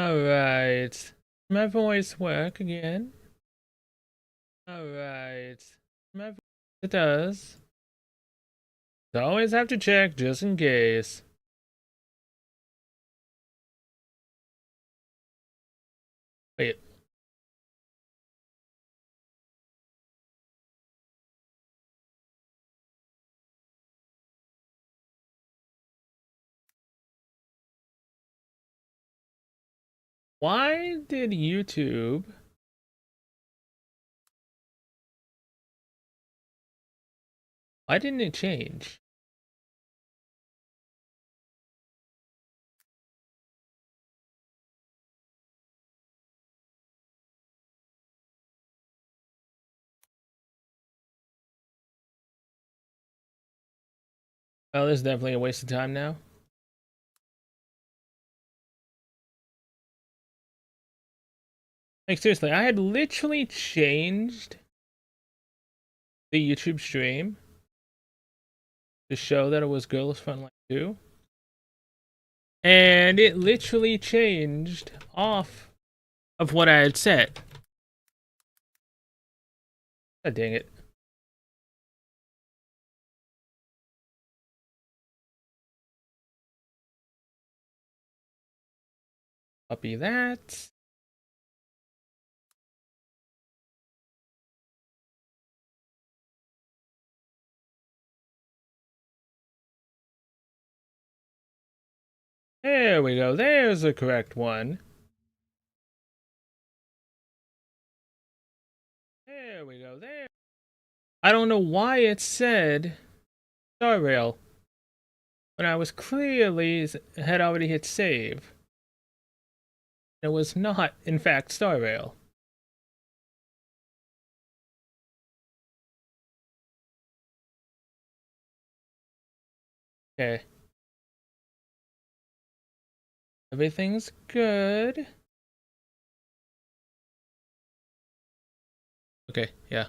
Alright. My voice work again? Alright. It does. So always have to check just in case. Wait. Why did YouTube... Why didn't it change? Well, this is definitely a waste of time now. Like, seriously, I had literally changed the YouTube stream to show that it was Girls Frontline 2. And it literally changed off of what I had set. God dang it. Copy that. There we go. There's the correct one. There we go. There. I don't know why it said Star Rail when I was clearly had already hit save. It was not, in fact, Star Rail. Okay. Everything's good. Okay, yeah.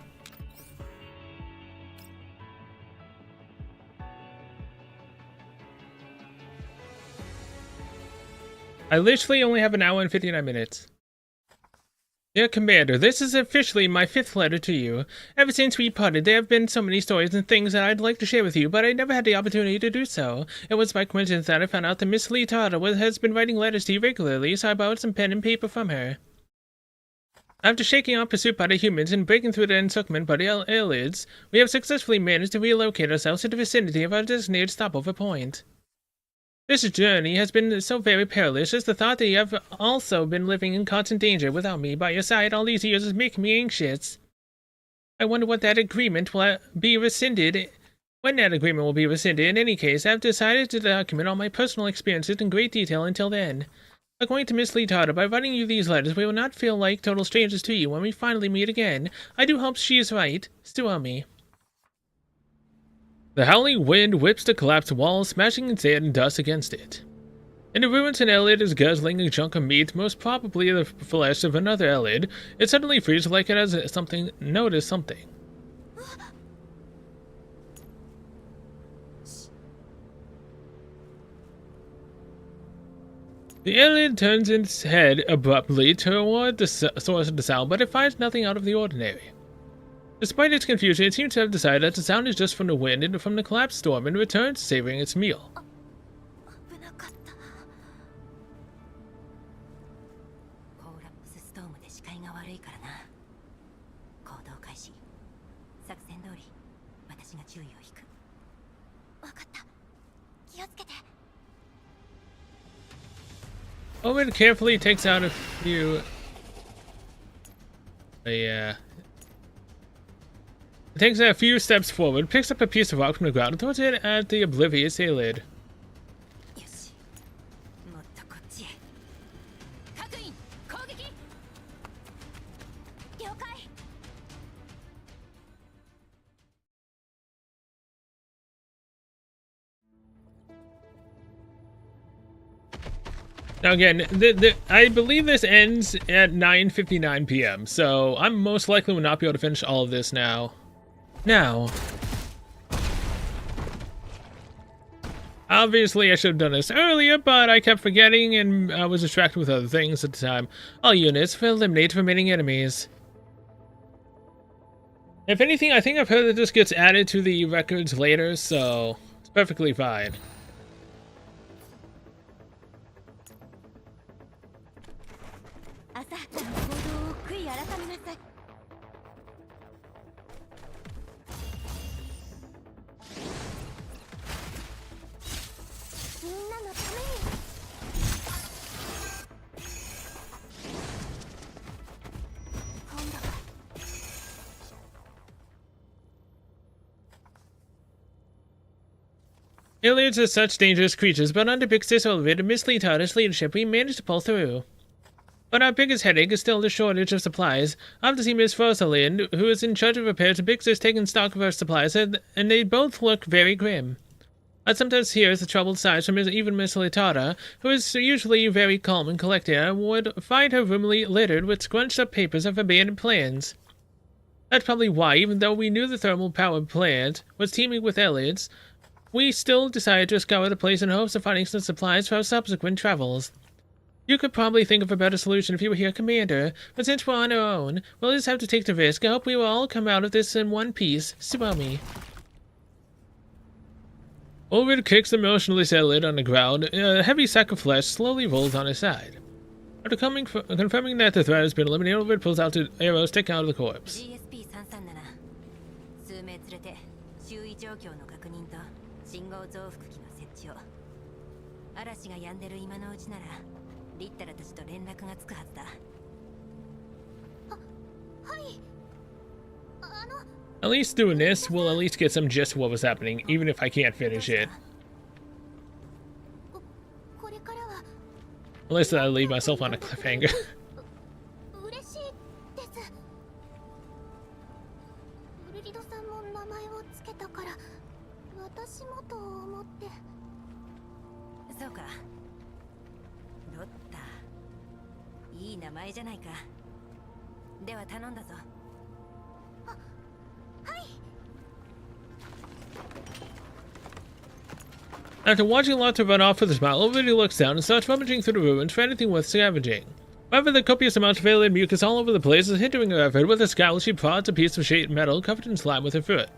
I literally only have an hour and 59 minutes. Dear Commander, this is officially my 5th letter to you. Ever since we parted, there have been so many stories and things that I'd like to share with you, but I never had the opportunity to do so. It was by coincidence that I found out that Miss Lee Tata has been writing letters to you regularly, so I borrowed some pen and paper from her. After shaking off pursuit by the humans and breaking through the encirclement by the aliens, we have successfully managed to relocate ourselves to the vicinity of our designated stopover point. This journey has been so very perilous, as the thought that you have also been living in constant danger without me by your side all these years is making me anxious. I wonder what that agreement will be rescinded. When that agreement will be rescinded. In any case, I've decided to document all my personal experiences in great detail until then. According to Miss Lee Tarter, by writing you these letters, we will not feel like total strangers to you when we finally meet again. I do hope she is right. Still on me. The howling wind whips the collapsed walls, smashing sand and dust against it. In the ruins, an Elid is guzzling a chunk of meat, most probably the flesh of another Elid. It suddenly freezes like it has noticed something. The Elid turns its head abruptly toward the source of the sound, but it finds nothing out of the ordinary. Despite its confusion, it seems to have decided that the sound is just from the wind and from the collapsed storm, and returns savoring its meal. Owen carefully takes out a few... It takes a few steps forward, picks up a piece of rock from the ground, and throws it at the oblivious Elid. Now again, I believe this ends at 9:59 p.m., so I'm most likely will not be able to finish all of this now. Obviously, I should have done this earlier, but I kept forgetting and I was distracted with other things at the time. All units eliminate remaining enemies. If anything, I think I've heard that this gets added to the records later, so it's perfectly fine. Aliens are such dangerous creatures, but under Bix's elevated Miss Leotada's leadership, we managed to pull through. But our biggest headache is still the shortage of supplies. I've seen Miss Rosalind, who is in charge of repairs, and Bix is taking stock of our supplies, and they both look very grim. I sometimes hear the troubled sighs from even Miss Leotada, who is usually very calm and collected. I would find her room littered with scrunched-up papers of abandoned plans. That's probably why, even though we knew the thermal power plant was teeming with aliens, we still decided to scour the place in hopes of finding some supplies for our subsequent travels. You could probably think of a better solution if you were here, Commander, but since we're on our own, we'll just have to take the risk. I hope we will all come out of this in one piece. Subami. Ulrid kicks the motionless eyelid on the ground. A heavy sack of flesh slowly rolls on his side. After confirming that the threat has been eliminated, Ulrid pulls out the arrow sticking out of the corpse. At least doing this, we'll at least get some gist of what was happening, even if I can't finish it. Unless I leave myself on a cliffhanger. After watching Lotta run off with a smile, Ulrich looks down and starts rummaging through the ruins for anything worth scavenging. However, the copious amount of alien mucus all over the place is hindering her effort. With a scowl, she prods a piece of sheet metal covered in slime with her foot.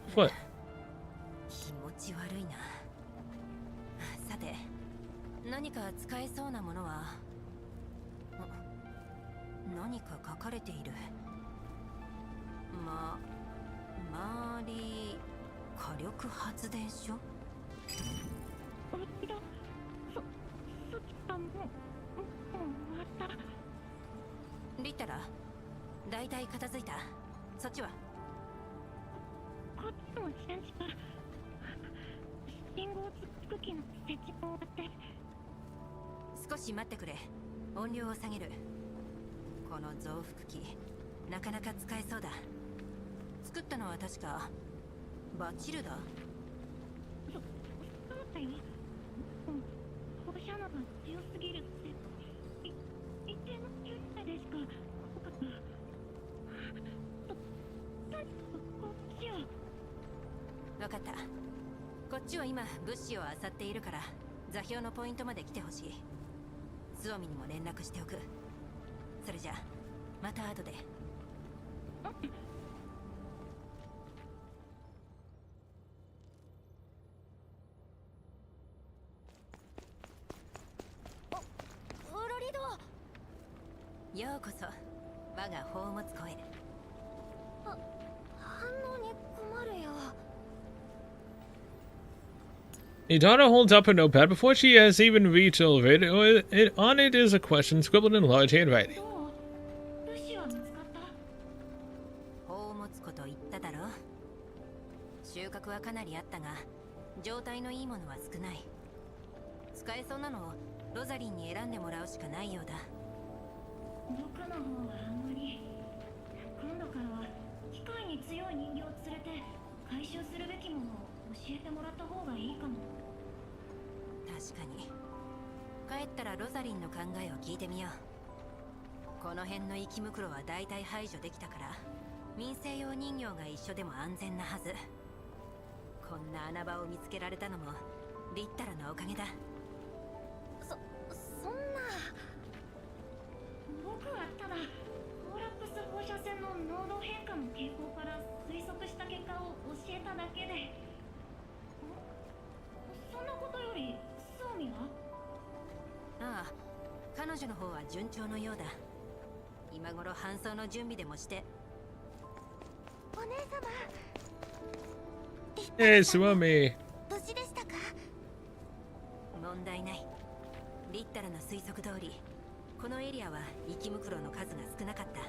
Idana holds up her notepad before she has even reached Ulrich. On it is a question scribbled in large handwriting. リッタラのおかげだ。そんな。僕はただコーラックス放射線の濃度変化の傾向から推測した結果を教えただけで。そんなことよりスオミは？ああ、彼女の方は順調のようだ。今頃搬送の準備でもして。お姉様。スワミ。無事でしたか？問題ない。リッタラの推測通り、このエリアは生きムクロの数が少なかった。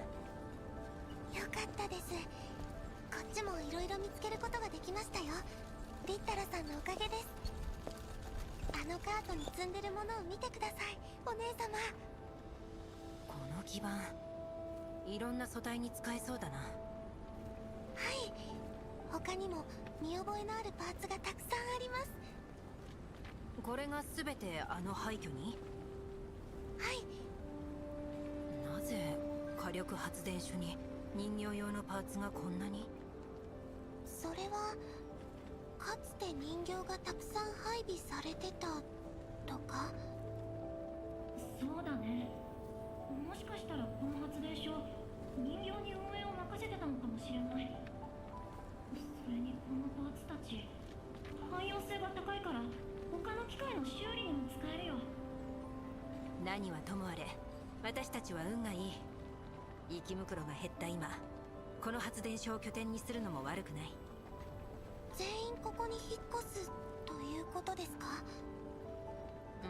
よかったです。こっちもいろいろ見つけることができましたよ。リッタラさんのおかげです。あのカートに積んでるものを見てください、お姉様。この基板、いろんな素体に使えそうだな。はい、他にも見覚えのあるパーツがたくさんあります。これが全てあの廃墟に？はい。なぜ火力発電所に人形用のパーツがこんなに？それはかつて人形がたくさん配備されてたとか？そうだね。もしかしたらこの発電所、人形に運営を任せてたのかもしれない。それにこのパーツたち、汎用性が高いから他の機械の修理にも使えるよ。何はともあれ、私たちは運がいい。生きムクロが減った今、この発電所を拠点にするのも悪くない。全員ここに引っ越すということですか？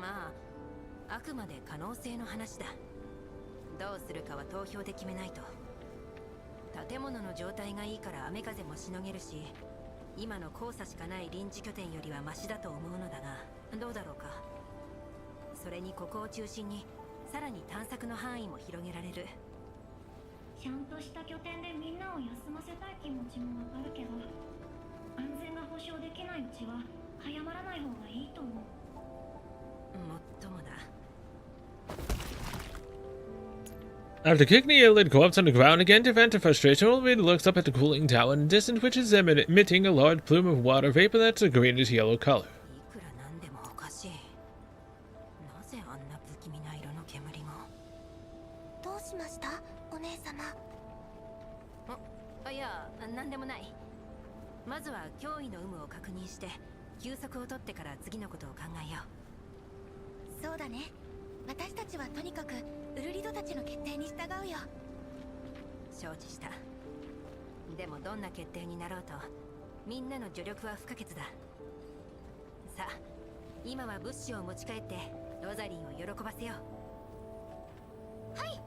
まあ、あくまで可能性の話だ。どうするかは投票で決めないと。建物の状態がいいから雨風もしのげるし、今の交差しかない臨時拠点よりはマシだと思うのだが、どうだろうか。それにここを中心にさらに探索の範囲も広げられる。ちゃんとした拠点でみんなを休ませたい気持ちもわかるけど、安全が保証できないうちは早まらない方がいいと思う。もっともだ。After kicking the eyelid corpse on the ground again to vent her frustration, Olivia looks up at the cooling tower in the distance, which is emitting a large plume of water vapor that's a greenish yellow color. いくらなんでもおかしい。なぜあんな不気味な色の煙が。どうしました、お姉様？いや、なんでもない。まずは脅威の有無を確認して休息を取ってから次のことを考えよう。そうだね。私たちはとにかくウルリドたちの決定に従うよ。承知した。でもどんな決定になろうとみんなの助力は不可欠だ。さあ、今は物資を持ち帰ってロザリンを喜ばせよう。はい。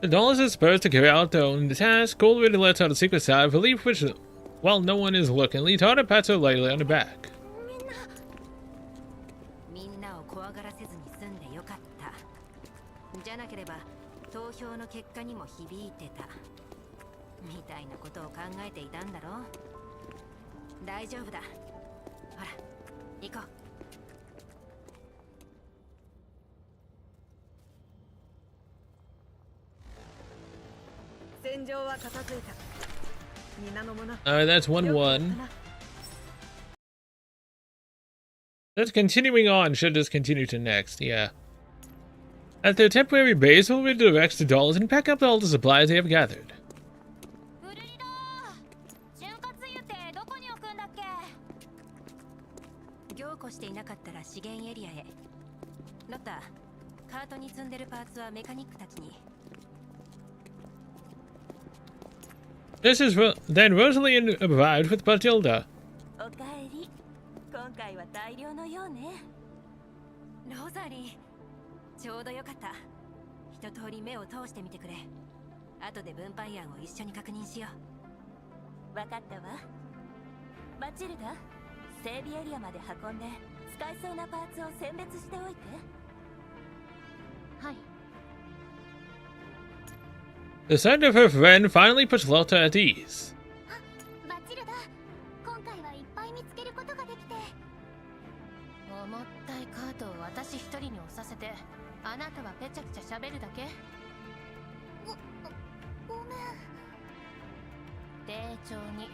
The dolls is supposed to carry out their own task. Olivia lets out a secret sigh of relief, which, while no one is looking, Lieutenant pats her lightly on the back. みんなを怖がらせずに済んでよかった。じゃなければ投票の結果にも響いてたみたいなことを考えていたんだろう。大丈夫だ。ほら、行こう。戦場は片付いた。皆の者。Alright, that's 1-1. That's continuing on. Should just continue to next, yeah. At their temporary base, Olivia directs the dolls and pack up all the supplies they have gathered. ウルリド、潤滑油ってどこに置くんだっけ？凝固していなかったら資源エリアへ。ロッタ、カートに積んでるパーツはメカニックたちに。This is then Rosalind arrived with Batilda. おかえり。今回は大量のようね。ロザリー、ちょうどよかった。一通り目を通してみてくれ。後で分配案を一緒に確認しよう。わかったわ。バチルダ、整備エリアまで運んで使えそうなパーツを選別しておいて。はい。The sight of her friend finally puts Lotta at ease. バチルダ、今回はいっぱい見つけることができて。重たいカートを私一人に押させて、あなたはペチャクチャ喋るだけ？ごめん。丁重に。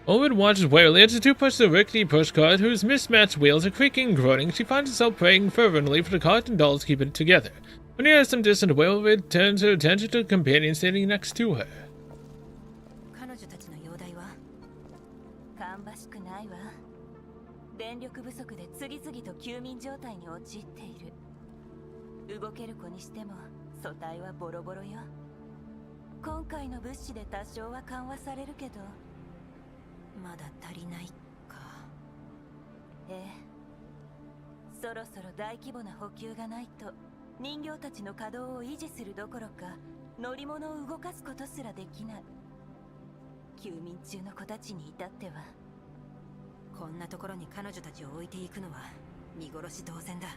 Owen watches warily as the two push the rickety pushcart, whose mismatched wheels are creaking and groaning. She finds herself praying fervently for the cart and dolls to keep it together. When near some distant wailword, turns her attention to a companion standing next to her. 彼女たちの容体は芳しくないわ。電力不足で次々と休眠状態に陥っている。動ける子にしても素体はボロボロよ。今回の物資で多少は緩和されるけど、まだ足りないか。ええ、そろそろ大規模な補給がないと人形たちの稼働を維持するどころか乗り物を動かすことすらできない。休眠中の子たちに至っては。こんなところに彼女たちを置いていくのは見殺し同然だ。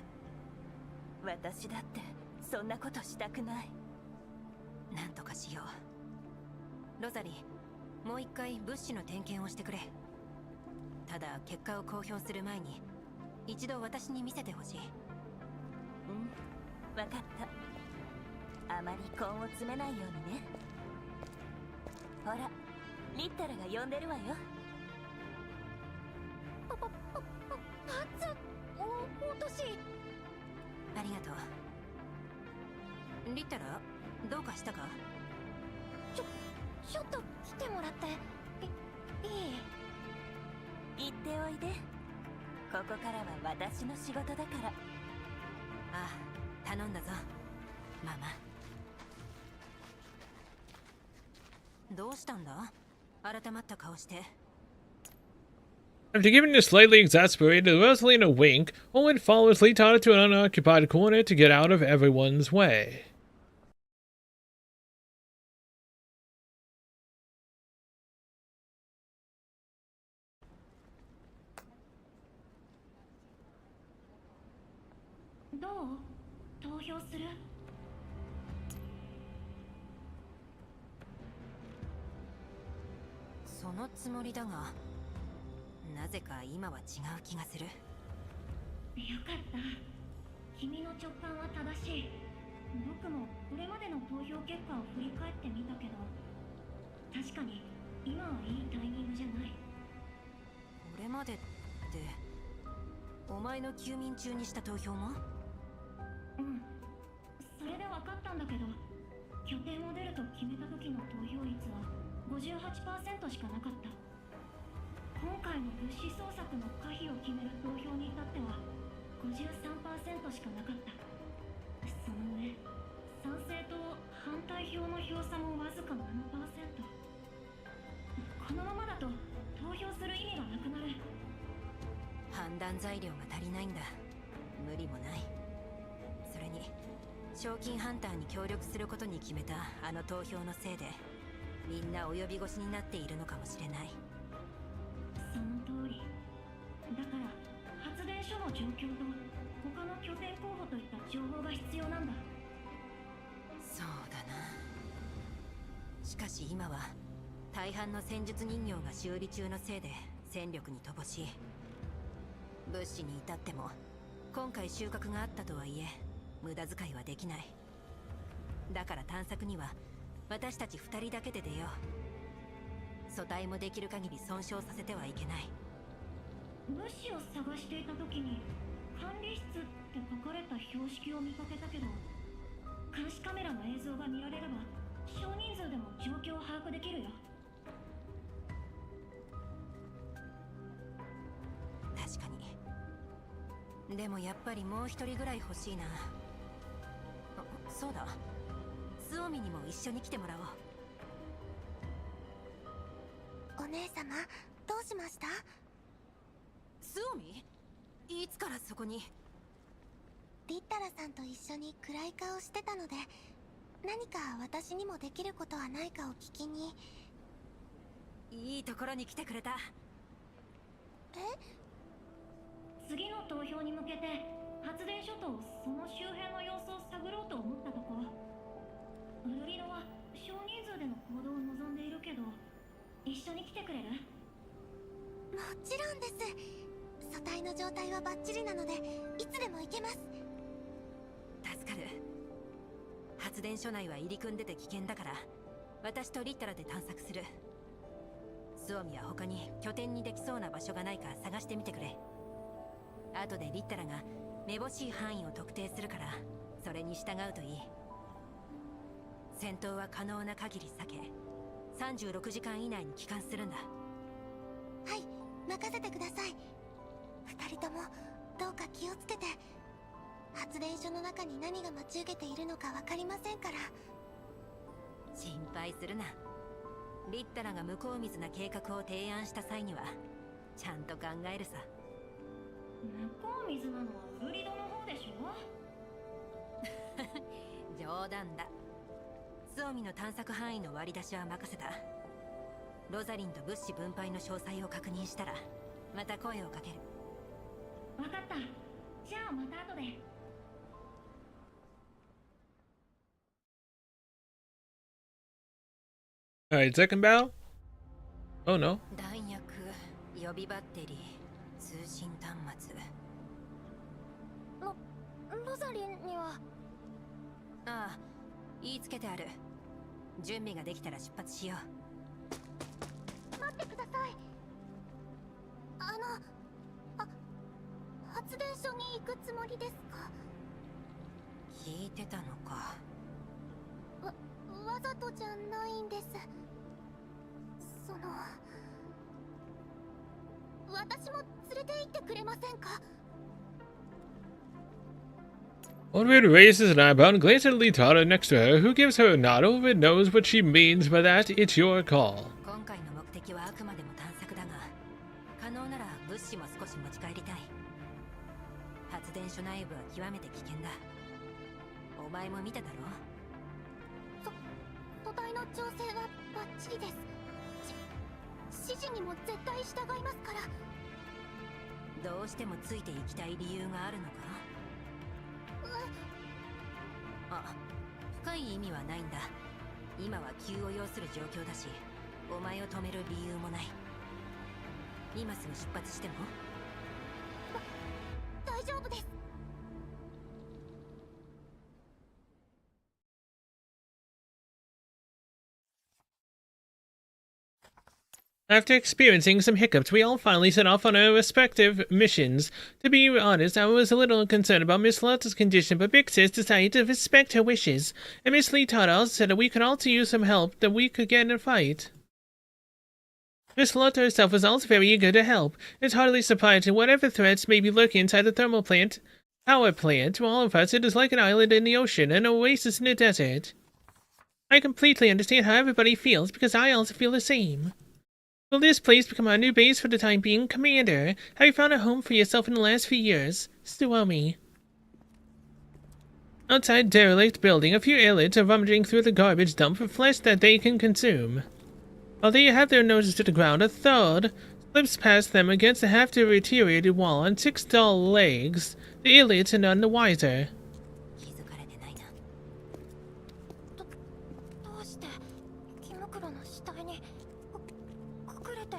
私だってそんなことしたくない。なんとかしよう。ロザリー、もう一回物資の点検をしてくれ。ただ結果を公表する前に一度私に見せてほしい。うん、わかった。あまり根を詰めないようにね。ほら、リッタラが呼んでるわよ。落とし。ありがとう。リッタラ、どうかしたか？ちょっと来てもらって。いい？行っておいで。ここからは私の仕事だから。ああ、頼んだぞ、ママ。どうしたんだ？改まった顔して。After giving a slightly exasperated Rosalina a wink, Owen follows Littana to an unoccupied corner to get out of everyone's way. どう？投票する？そのつもりだが、なぜか今は違う気がする。よかった。君の直感は正しい。僕もこれまでの投票結果を振り返ってみたけど、確かに今はいいタイミングじゃない。これまでってお前の休眠中にした投票も？うん、それで分かったんだけど、拠点を出ると決めた時の投票率は 58% しかなかった。今回の物資捜索の可否を決める投票に至っては 53% しかなかった。その上、賛成と反対票の票差もわずか 7%。 このままだと投票する意味がなくなる。判断材料が足りないんだ。無理もない。それに賞金ハンターに協力することに決めたあの投票のせいで、みんな及び腰になっているのかもしれない。その通り。だから発電所の状況と他の拠点候補といった情報が必要なんだ。そうだな。しかし今は大半の戦術人形が修理中のせいで戦力に乏しい。物資に至っても今回収穫があったとはいえ無駄遣いはできない。だから探索には私たち2人だけで出よう。素体もできる限り損傷させてはいけない。物資を探していた時に管理室って書かれた標識を見かけたけど、監視カメラの映像が見られれば少人数でも状況を把握できるよ。確かに。でもやっぱりもう一人ぐらい欲しいな。そうだ、スオミにも一緒に来てもらおう。お姉様、どうしました？スオミ？いつからそこに？リッタラさんと一緒に暗い顔してたので、何か私にもできることはないかを聞きに。いいところに来てくれた。次の投票に向けて発電所とその周辺の様子を探ろうと思ったとこ。ウルリノは少人数での行動を望んでいるけど、一緒に来てくれる？もちろんです。素体の状態はバッチリなのでいつでも行けます。助かる。発電所内は入り組んでて危険だから私とリッタラで探索する。スオミは他に拠点にできそうな場所がないか探してみてくれ。後でリッタラがめぼしい範囲を特定するから、それに従うといい。戦闘は可能な限り避け、36時間以内に帰還するんだ。はい、任せてください。二人ともどうか気をつけて。発電所の中に何が待ち受けているのか分かりませんから。心配するな。リッタラが向こう水な計画を提案した際にはちゃんと考えるさ。向こう水なのはウルリドの方でしょ。冗談だ。スオミの探索範囲の割り出しは任せた。ロザリンと物資分配の詳細を確認したらまた声をかける。分かった。じゃあまた後で。Alright, second battle? Oh no. 弾薬、予備バッテリー、通信端末。ロザリンには。ああ、言いつけてある。準備ができたら出発しよう。待ってください。発電所に行くつもりですか？聞いてたのか。わざとじゃないんです。私も連れて行ってくれませんか？ Oldwood raises an eyebrow and glances at Litara next to her, who gives her a nod. Oldwood knows what she means by that. It's your call. 今回の目的はあくまでも探索だが、可能なら物資も少し持ち帰りたい。発電所内部は極めて危険だ。お前も見ただろ？素体の調整はバッチリです。指示にも絶対従いますから。どうしてもついていきたい理由があるのか？あ、深い意味はないんだ。今は急を要する状況だし、お前を止める理由もない。今すぐ出発しても？大丈夫です。After experiencing some hiccups, we all finally set off on our respective missions. To be honest, I was a little concerned about Miss Lotta's condition, but Big Sis decided to respect her wishes, and Miss Litara said that we could also use some help that we could get in a fight. Miss Lotta herself was also very eager to help. It's hardly surprising whatever threats may be lurking inside the thermal plant. Power plant, to all of us, it is like an island in the ocean, an oasis in the desert. I completely understand how everybody feels, because I also feel the same. Will this place become our new base for the time being? Commander, have you found a home for yourself in the last few years? Suomi. Outside derelict building, a few aliens are rummaging through the garbage dump for flesh that they can consume. While they have their noses to the ground, a third slips past them against the half-deteriorated wall on 6 dull legs. The aliens are none the wiser. 気づかれてないな。どうしてキムクロの死体に隠れて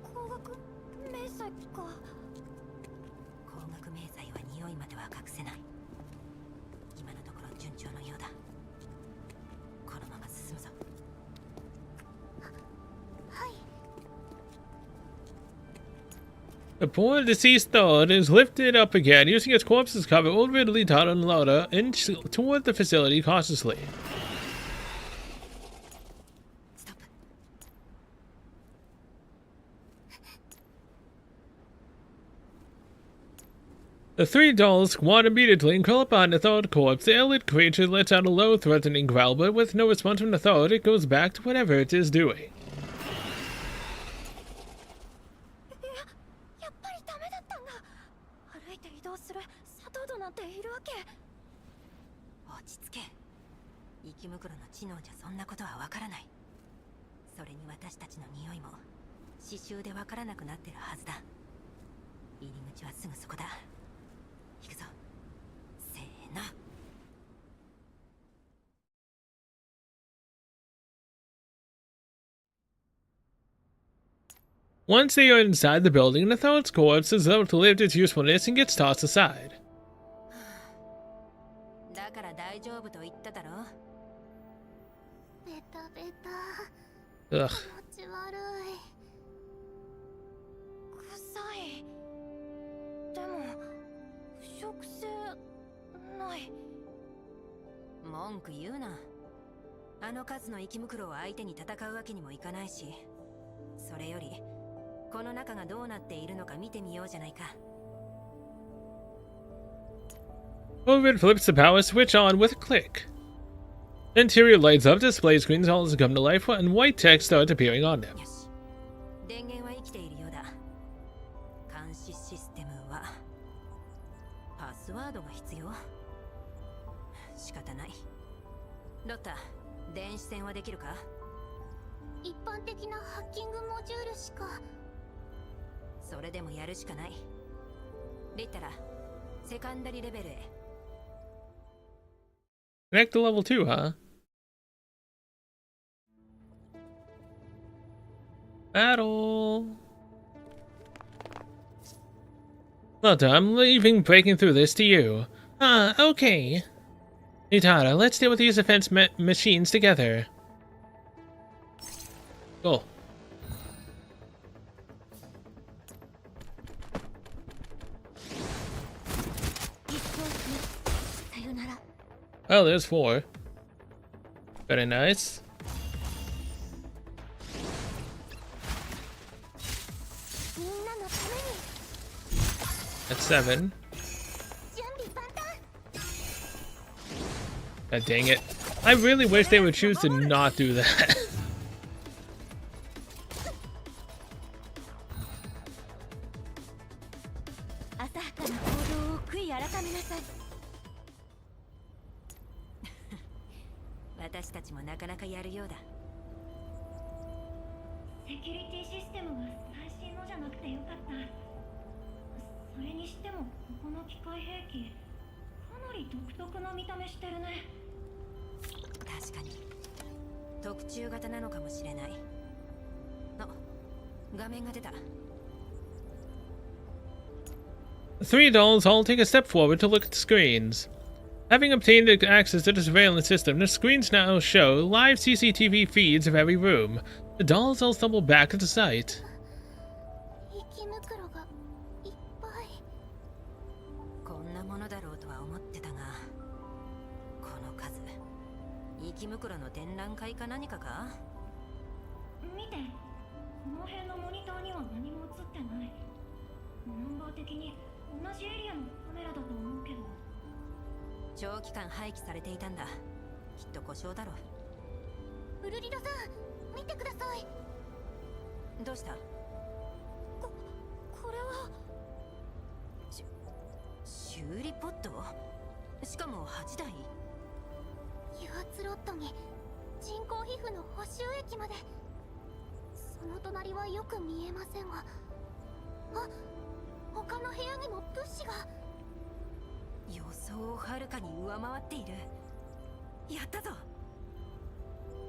光学迷彩か。光学迷彩は匂いまでは隠せない。今のところ順調のようだ。このまま進むぞ。はい。The poor deceased third is lifted up again, using its corpse as cover. Old Ridley Todd and Lotta inch toward the facility cautiously. ストップ。The 3 dolls squat immediately and curl up on the third corpse. The alien creature lets out a low, threatening growl, but with no response from the third, it goes back to whatever it is doing. やっぱりダメだったんだ。歩いて移動する砂糖度なんているわけ。落ち着け。生き袋の知能じゃそんなことはわからない。それに私たちの匂いも刺繍でわからなくなってるはずだ。入り口はすぐそこだ。行くぞ。せーの。Once they are inside the building, the third's corpse is outlived its usefulness and gets tossed aside. だから大丈夫と言っただろ。ベタベタ。Ugh. 気持ち悪い。臭い。でも腐食性ない。文句言うな。あの数の生き袋を相手に戦うわけにもいかないし、それよりこの中がどうなっているのか見てみようじゃないか。Overrid flips the power switch on with a click. Interior lights up, display screens all come to life, and white text starts appearing on them. よし、電源は生きているようだ。監視システムはパスワードが必要。仕方ない。ロッタ、電子戦はできるか？一般的なハッキングモジュールしか。それでもやるしかない。リッタラ、セカンダリレベルへ。Connect to level 2, huh? Battle! Lotta, I'm leaving breaking through this to you. Ah, okay. Nitara, let's deal with these defense machines together. Cool. Oh, there's 4. Very nice. That's 7. God dang it. I really wish they would choose to not do that. The 3 dolls all take a step forward to look at the screens. Having obtained access to the surveillance system, the screens now show live CCTV feeds of every room. The dolls all stumble back at the sight. 生き袋がいっぱい。こんなものだろうとは思ってたが、この数、生き袋の展覧会か何かか？見て、この辺のモニターには何も映ってない。ナンバー的に同じエリアのカメラだと思うけど。長期間廃棄されていたんだ。きっと故障だろう。ウルリドさん、見てください。どうした？これは修理ポット？しかも8台？油圧ロッドに人工皮膚の補修液まで。その隣はよく見えませんが、あ、他の部屋にも物資が。予想をはるかに上回っている。やったぞ。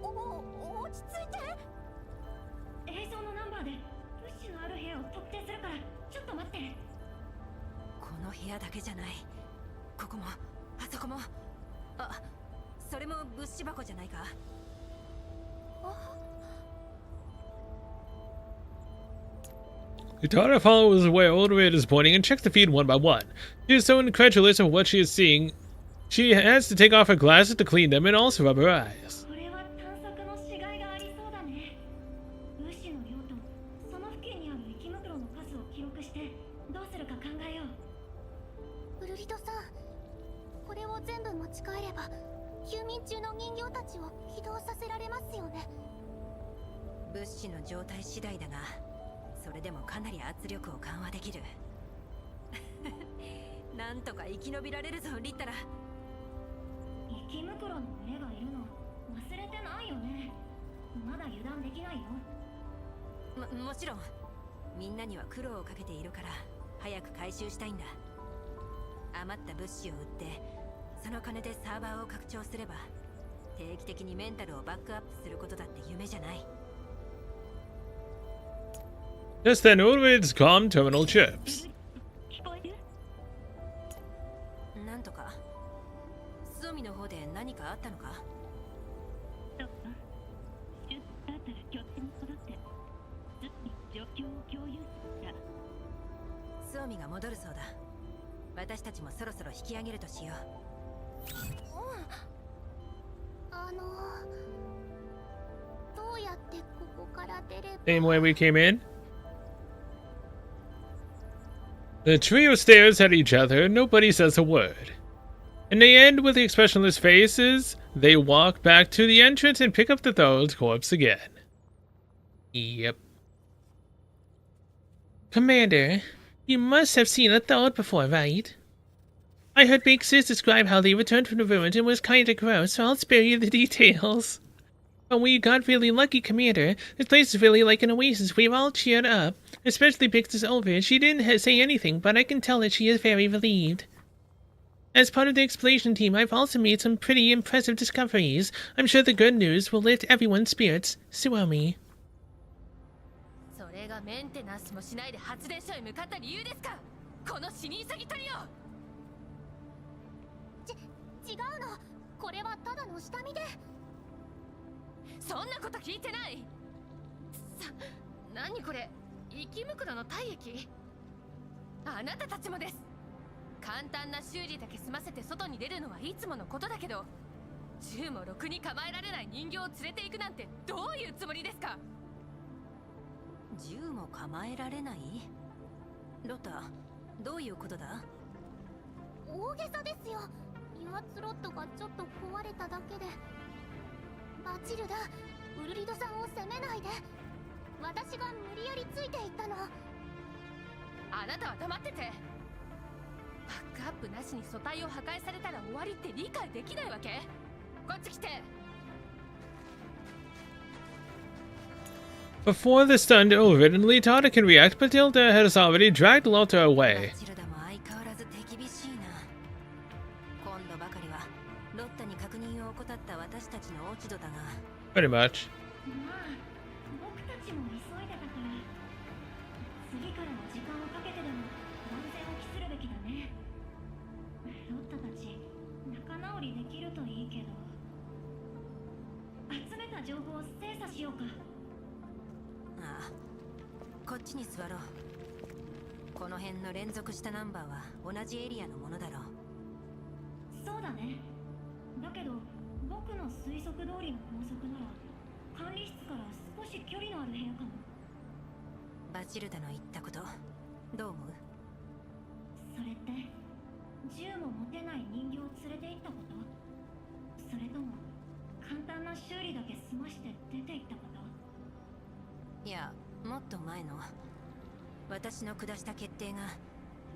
落ち着いて。映像のナンバーで物資のある部屋を特定するから、ちょっと待って。この部屋だけじゃない。ここもあそこも。あ、それも物資箱じゃないか。Utara follows where Overrid is pointing and checks the feed one by one. She is so incredulous of what she is seeing, she has to take off her glasses to clean them and also rub her eyes. これは探索のしがいがありそうだね。物資の量とその付近にある生き袋の数を記録してどうするか考えよう。ウルリドさん、これを全部持ち帰れば休眠中の人形たちを起動させられますよね。物資の状態次第だが、それでもかなり圧力を緩和できる。なんとか生き延びられるぞ、リッタラ。生き袋の目がいるの忘れてないよね。まだ油断できないよ。もちろん。みんなには苦労をかけているから早く回収したいんだ。余った物資を売ってその金でサーバーを拡張すれば定期的にメンタルをバックアップすることだって夢じゃない。Just then, Overrid's comm terminal chirps. なんとか。スオミの方で何かあったのか？だったら拠点状況を共有する。スオミが戻るそうだ。私たちもそろそろ引き上げるとしよどうやってここから出れば。 Same way we came in. The trio stares at each other. Nobody says a word. And they end with expressionless faces. They walk back to the entrance and pick up the Throne's corpse again. Yep. Commander, you must have seen a Throat before, right? I heard Big Sis describe how they returned from the ruins and was kinda gross, so I'll spare you the details. But we got really lucky, Commander. This place is really like an oasis. We've all cheered up. Especially Big Sis Olver. She didn't say anything, but I can tell that she is very relieved. As part of the exploration team, I've also made some pretty impressive discoveries. I'm sure the good news will lift everyone's spirits. Suomi. それがメンテナンスもしないで発電所へ向かった理由ですか？この死に急ぎトリオ。違うの。これはただの下見で。そんなこと聞いてない。何これ？生袋の体液？あなたたちもです。簡単な修理だけ済ませて外に出るのはいつものことだけど、銃もろくに構えられない人形を連れて行くなんてどういうつもりですか？う。銃も構えられない？ロタ、どういうことだ？大げさですよ。油圧ロッドがちょっと壊れただけで。バチルダ、ウルリドさんを責めないで。私が無理やりついていったの。あなたは黙ってて。バックアップなしに素体を破壊されたら終わりって理解できないわけ？こっち来て。Before the stunned Ulrid and Litada can react, Matilda has already dragged Lotta away. バチルダも相変わらず手厳しいな。今度ばかりはロッタに確認を怠った私たちの落ち度だが。Pretty much. まあ、僕たちも急いでたから。次からは時間をかけてでも万全を期するべきだね。ロッタたち、仲直りできるといいけど。集めた情報を精査しようか。ああ、こっちに座ろう。この辺の連続したナンバーは同じエリアのものだろう。そうだね。だけど僕の推測通りの法則なら管理室から少し距離のある部屋かも。バチルダの言ったことどう思う？それって銃も持てない人形を連れて行ったこと？それとも簡単な修理だけ済まして出て行ったこと？いや、もっと前の私の下した決定が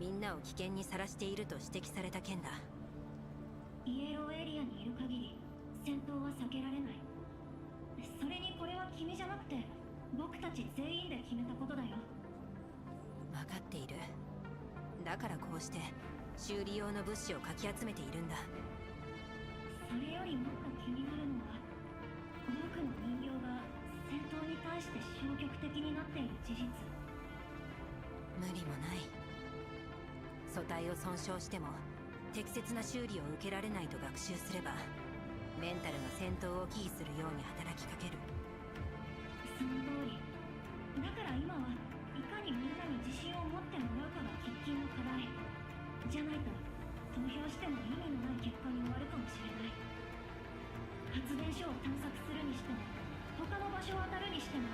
みんなを危険にさらしていると指摘された件だ。イエローエリアにいる限り戦闘は避けられない。それにこれは君じゃなくて僕たち全員で決めたことだよ。分かっている。だからこうして修理用の物資をかき集めているんだ。それよりもっと気になるのは多くの人形が戦闘に対して消極的になっている事実。無理もない。素体を損傷しても適切な修理を受けられないと学習すればメンタルが戦闘を忌避するように働きかける。その通り。だから今はいかにみんなに自信を持ってもらうかが喫緊の課題。じゃないと投票しても意味のない結果に終わるかもしれない。発電所を探索するにしても他の場所を当たるにしても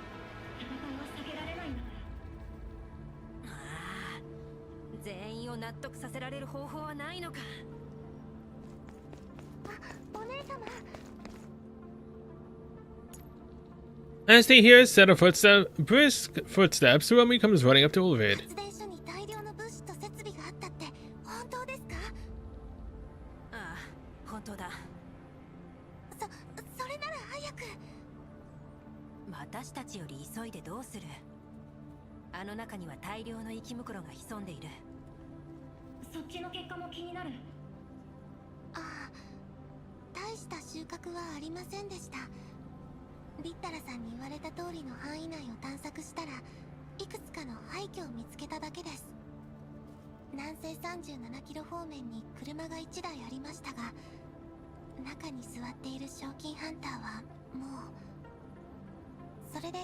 戦いは避けられないんだから。ああ、全員を納得させられる方法はないのか。お姉様。As they hear a set of brisk footsteps, Suomi comes running up to Ulrid. 発電所に大量の物資と設備があったって本当ですか？ああ、本当だ。それなら早く。私たちより急いでどうする？あの中には大量の生き袋が潜んでいる。そっちの結果も気になる。ああ、大した収穫はありませんでした。リッタラさんに言われた通りの範囲内を探索したらいくつかの廃墟を見つけただけです。南西37キロ方面に車が1台ありましたが、中に座っている賞金ハンターはもう。それで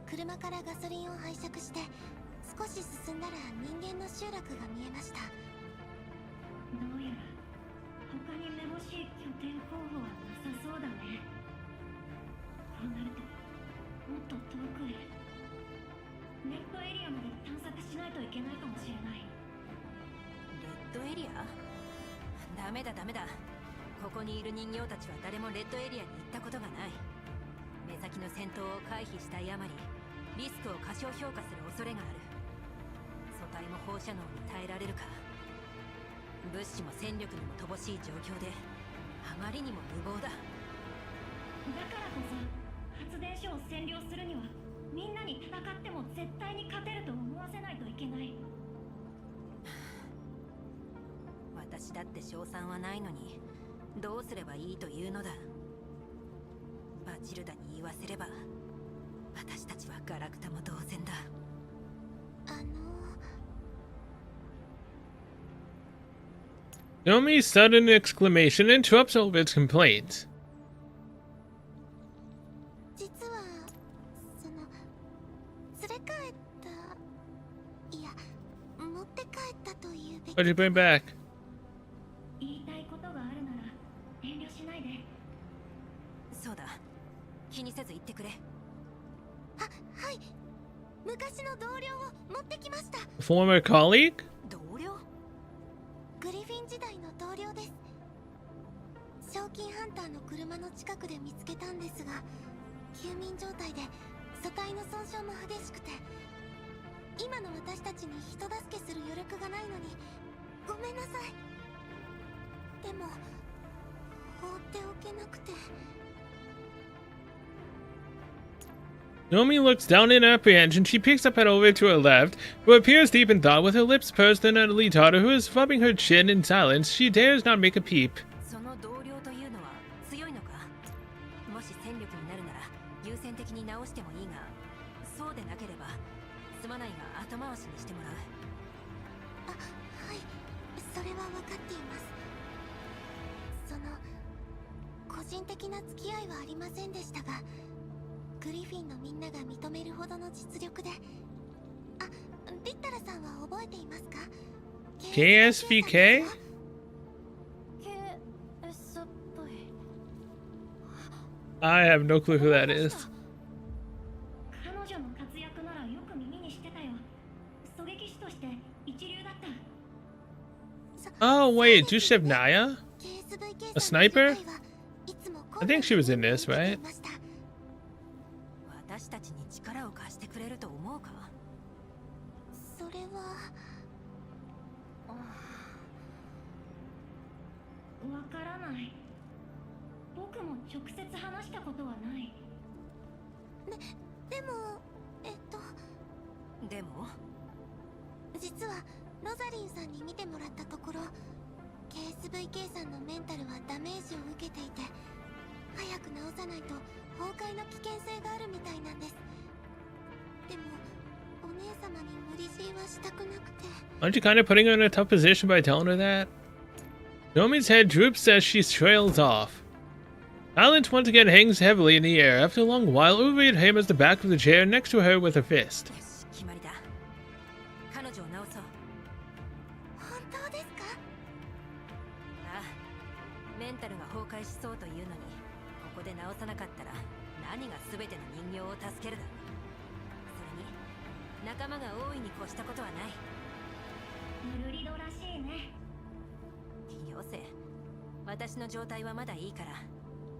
車からガソリンを拝借して少し進んだら人間の集落が見えました。どうやら他にめぼしい拠点候補はなさそうだね。こうなるともっと遠くへネットエリアまで探索しないといけないかもしれない。レッドエリア？ダメだダメだ。ここにいる人形たちは誰もレッドエリアに行ったことがない。目先の戦闘を回避したいあまりリスクを過小評価する恐れがある。素体も放射能に耐えられるか。物資も戦力にも乏しい状況であまりにも無謀だ。だからこそ発電所を占領するにはみんなに戦っても絶対に勝てると思わせないといけない。私だって勝算はないのにどうすればいいというのだ。バチルダに言わせれば私たちはガラクタも同然だ。Naomi's sudden exclamation interrupts all of its complaints. 実は連れ帰ったいや持って帰ったというべき。 What'd you bring back? 言いたいことがあるなら遠慮しないで。そうだ、気にせず言ってくれ。はい、昔の同僚を持ってきました。 Former colleague? 同僚？グリフィン時代の同僚です。賞金ハンターの車の近くで見つけたんですが、休眠状態で素体の損傷も激しくて、今の私たちに人助けする余力がないのにごめんなさい。でも放っておけなくて。Naomi looks down in apprehension. She picks up and over to her left, who appears deep in thought with her lips pursed and an elite daughter who is rubbing her chin in silence. She dares not make a peep. その同僚というのは強いのか？もし戦力になるなら優先的に直してもいいが、そうでなければすまないが後回しにしてもらう。はい、それは分かっています。個人的な付き合いはありませんでしたが、グリフィンのみんなが認めるほどの実力で。リッタラさんは覚えていますか？ KSVK? KS っぽい。 I have no clue who that is. 彼女の活躍ならよく耳にしてたよ。狙撃手として一流だった。 Oh wait, do you have Naya? A sniper? I think she was in this, right? 私たちに力を貸してくれると思うか？それはわからない。僕も直接話したことはない。でもでも実はロザリンさんに見てもらったところ、 KSVK さんのメンタルはダメージを受けていて、早く治さないと崩壊の危険性があるみたいなんです。でもお姉様に無理強いはしたくなくて。 Aren't you kind of putting her in a tough position by telling her that? Naomi's head droops as she trails off. Silence once again hangs heavily in the air. After a long while, Uwe hammers the back of the chair next to her with a fist. よし、決まりだ。彼女を治そう。本当ですか？ああ、メンタルが崩壊しそうというのに、ここで治さなかったら何が全ての人形を助けるだ。それに仲間が大いに越したことはない。ルリドらしいね。よせ、私の状態はまだいいから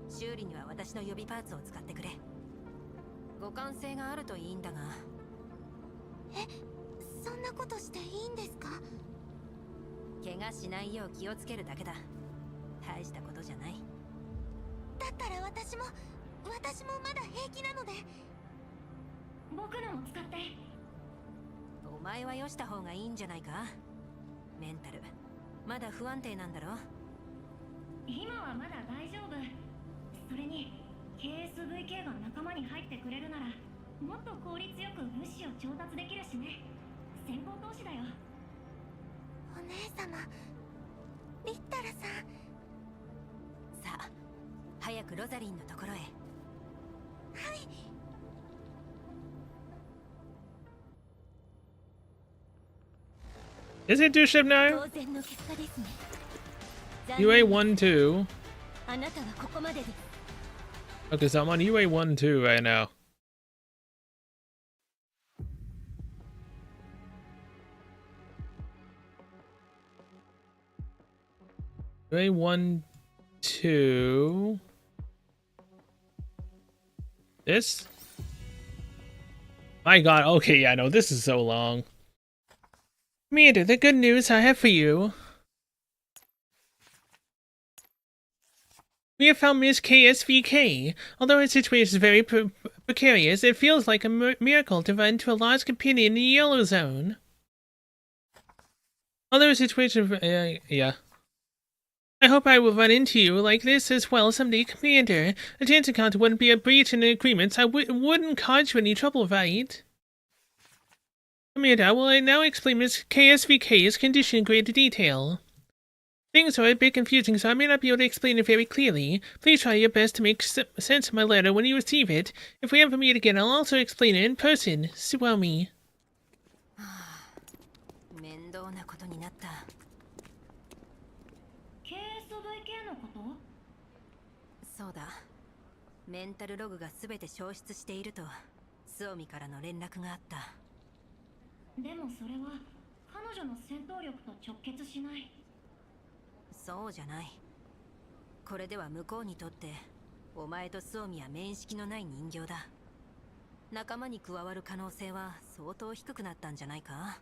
修理には私の予備パーツを使ってくれ。互換性があるといいんだが。そんなことしていいんですか？怪我しないよう気をつけるだけだ。大したことじゃない。だったら私もまだ平気なので。僕のも使って。お前はよした方がいいんじゃないか？メンタルまだ不安定なんだろ？今はまだ大丈夫。それに KSVK が仲間に入ってくれるならもっと効率よく物資を調達できるしね。先行投資だよ。お姉様、リッタラさん。さあ、早くロザリンのところへ。はい。Is it two ship now? 当然の結果ですね。 UA-12. あなたはここまでです。 Okay, so I'm on UA-12 right now. UA-12. This? My god, okay, yeah, no, this is so long. Commander, the good news I have for you. We have found Miss KSVK. Although her situation is very precarious, it feels like a miracle to run into a large companion in the yellow zone. Although her situation, yeah. I hope I will run into you like this as well someday, Commander. A chance encounter wouldn't be a breach in the agreements. I wouldn't cause you any trouble, right? Commander, I will now explain Miss KSVK's condition in greater detail. Things are a bit confusing, so I may not be able to explain it very clearly. Please try your best to make sense of my letter when you receive it. If we ever meet again, I'll also explain it in person. Swami. 面倒なことになった。 KSVK のこと？そうだ。メンタルログが全て消失しているとスオミからの連絡があった。でもそれは彼女の戦闘力と直結しない。そうじゃない。これでは向こうにとってお前とスオミは面識のない人形だ。仲間に加わる可能性は相当低くなったんじゃないか。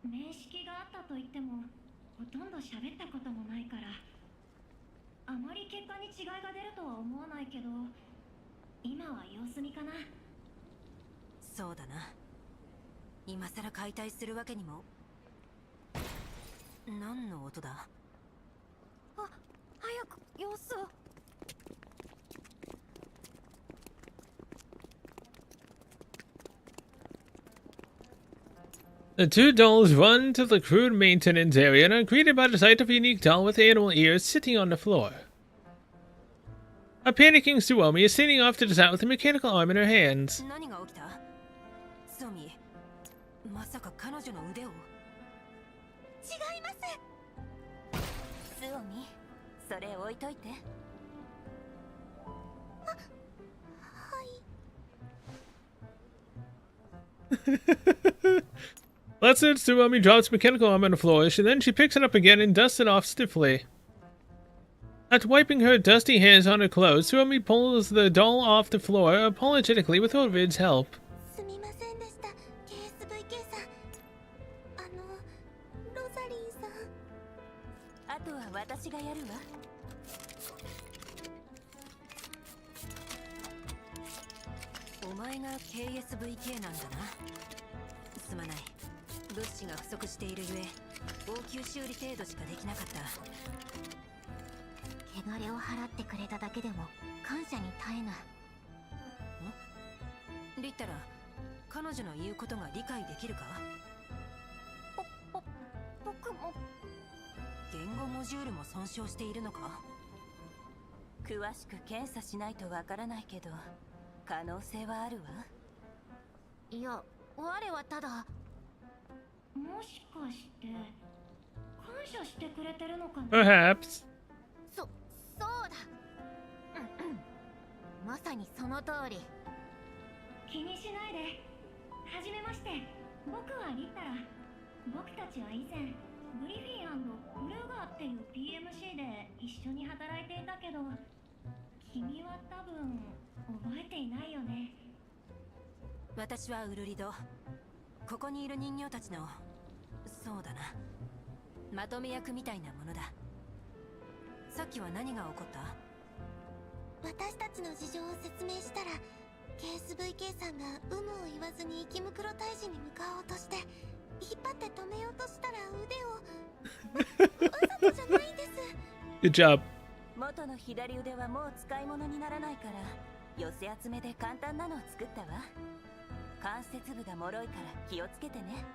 面識があったと言ってもほとんど喋ったこともないから、あまり結果に違いが出るとは思わないけど、今は様子見かな。そうだな。今さら解体するわけにも。何の音だ？あ、早く様子を。The two dolls run to the crude maintenance area and are greeted by the sight of a unique doll with animal ears sitting on the floor. A panicking Suomi is sitting off to the side with a mechanical arm in her hands. 何が起きた？スオミ、まさか彼女の腕を？違います。スオミ、それ置いといて。Flaccid Suomi drops mechanical arm on the floor, and then she picks it up again and dusts it off stiffly. After wiping her dusty hands on her clothes, Suomi pulls the doll off the floor apologetically with Ovid's help. すみませんでした、KSVK さん。ロザリーさん。あとは私がやるわ。お前が KSVK なんだな。すまない。物資が不足しているゆえ、応急修理程度しかできなかった。汚れを払ってくれただけでも感謝に耐えぬ。リッタラ、彼女の言うことが理解できるか？僕も。言語モジュールも損傷しているのか？詳しく検査しないとわからないけど、可能性はあるわ。いや、我はただ。もしかして感謝してくれてるのかな？ Perhaps. そうだ。まさにその通り。気にしないで。はじめまして、僕はリッタラ。僕たちは以前グリフィン&ブルーガーっていう PMC で一緒に働いていたけど、君は多分覚えていないよね。私はウルリド。ここにいる人形たちの、そうだな、まとめ役みたいなものだ。さっきは何が起こった？私たちの事情を説明したら KSVK さんが有無を言わずに生き袋退治に向かおうとして引っ張って止めようとしたら腕をわざとじゃないんです。 Good job. 元の左腕はもう使い物にならないから、寄せ集めで簡単なのを作ったわ。関節部が脆いから気をつけてね。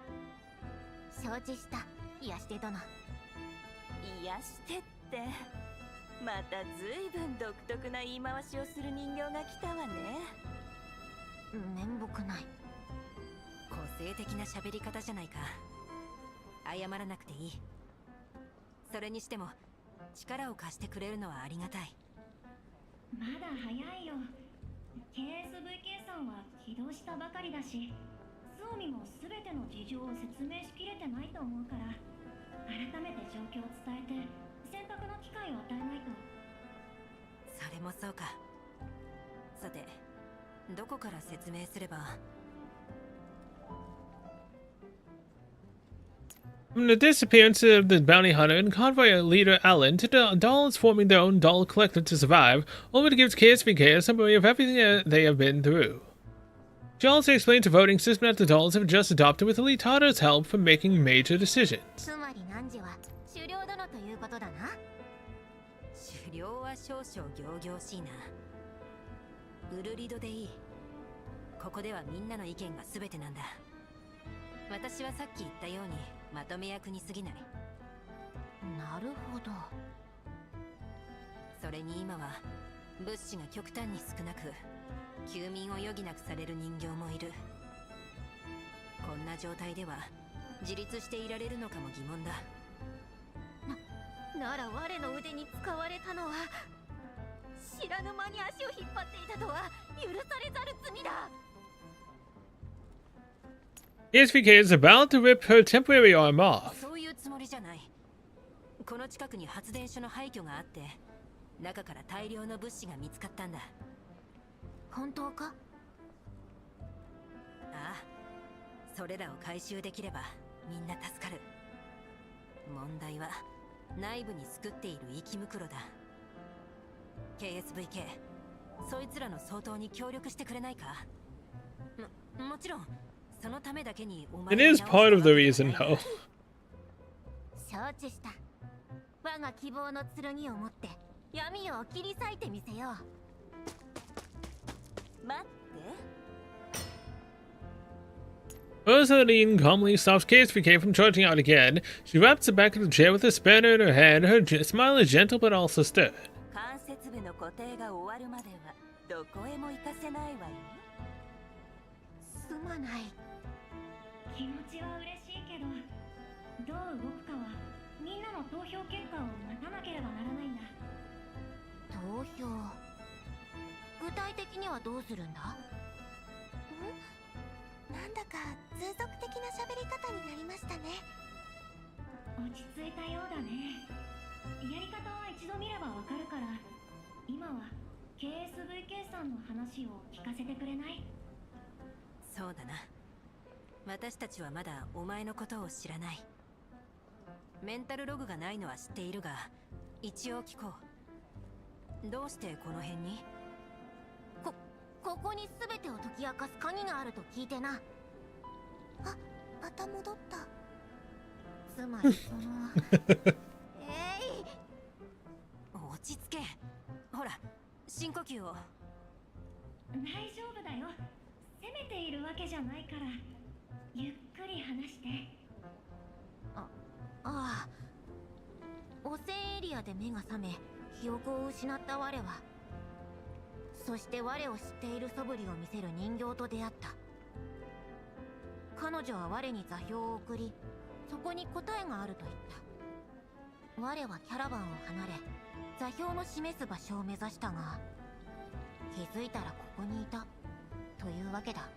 承知した、癒して殿。癒してって、またずいぶん独特な言い回しをする人形が来たわね。面目ない。個性的な喋り方じゃないか。謝らなくていい。それにしても力を貸してくれるのはありがたい。まだ早いよ。 KSVK さんは起動したばかりだし、スオミも全ての事情を説明しきれてないと思うから、改めて状況を伝えて選択の機会を与えないと。それもそうか。さて、どこから説明すれば。From the disappearance of the bounty hunter and convoy leader Alan to the dolls forming their own doll collective to survive, Olivia gives KSVK a summary of everything they have been through. She also explains the voting system that the dolls have just adopted with Elite Hunter's help for making major decisions. つまり汝は狩猟殿ということだな。狩猟は少々仰々しいな。ウルリドでいい。ここではみんなの意見が全てなんだ。私はさっき言ったようにまとめ役に過ぎない。なるほど。それに今は物資が極端に少なく、休眠を余儀なくされる人形もいる。こんな状態では自立していられるのかも疑問だ。なら我の腕に使われたのは、知らぬ間に足を引っ張っていたとは許されざる罪だ。KSVK is about to rip her temporary arm off. そういうつもりじゃない。この近くに発電所の廃墟があって、中から大量の物資が見つかったんだ。本当か？ああ、それらを回収できればみんな助かる。問題は内部に作っている生き袋だ。 KSVK、 そいつらの相当に協力してくれないか？もちろんそのためだけにお前 It is part of the reason, though. 承知した。我が希望の剣を持って闇を切り裂いてみせよう。待って。 Rosaline calmly stops KSVK from charging out again. She wraps the back of the chair with a spanner in her hand. Her smile is gentle but also stern. 関節部の固定が終わるまではどこへも行かせないわよ。すまない。気持ちは嬉しいけど、どう動くかはみんなの投票結果を待たなければならないんだ。投票。具体的にはどうするんだ？なんだか通俗的な喋り方になりましたね。落ち着いたようだね。やり方は一度見ればわかるから、今は KSVK さんの話を聞かせてくれない？そうだな。私たちはまだお前のことを知らない。メンタルログがないのは知っているが、一応聞こう。どうしてこの辺に？ここに全てを解き明かす鍵があると聞いてな。あ、また戻った。つまりその落ち着け。ほら、深呼吸を。大丈夫だよ。責めているわけじゃないから、ゆっくり話して。ああ。汚染エリアで目が覚め、記憶を失った我は、そして我を知っている素振りを見せる人形と出会った。彼女は我に座標を送り、そこに答えがあると言った。我はキャラバンを離れ、座標の示す場所を目指したが、気づいたらここにいたというわけだ。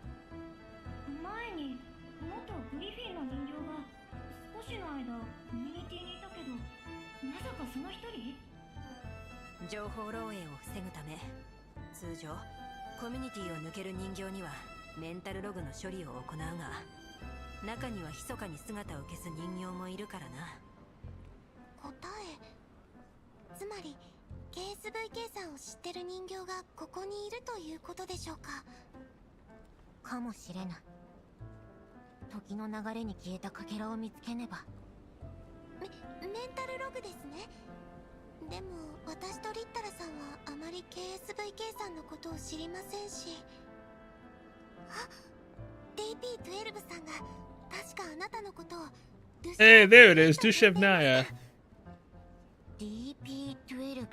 前に元グリフィンの人形が少しの間コミュニティにいたけど、まさかその一人？情報漏洩を防ぐため、通常コミュニティを抜ける人形にはメンタルログの処理を行うが、中には密かに姿を消す人形もいるからな。答え。つまり KSVK さんを知ってる人形がここにいるということでしょうか。かもしれぬ。時の流れに消えたかけらを見つけねば。メンタルログですね。でも私とリッタラさんはあまり KSVK さんのことを知りませんし。あ、DP12 さんが確かあなたのことを Hey, there it is, Dushev Naya. DP12?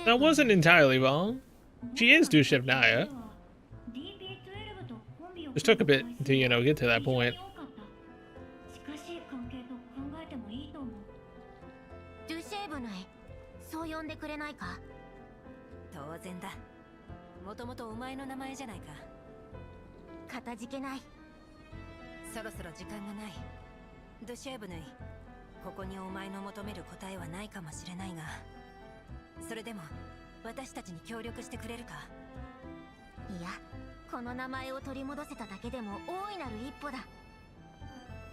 That wasn't entirely wrong. She is Dushev Naya. Just took a bit to, get to that point. しかんでくれないか？当然だ。もともとお前の名前じゃないか。かたじけない。そろそろ時間がない。ドシェーブヌイ、ここにお前の求める答えはないかもしれないが、それでも私たちに協力してくれるか？いや、この名前を取り戻せただけでも大いなる一歩だ。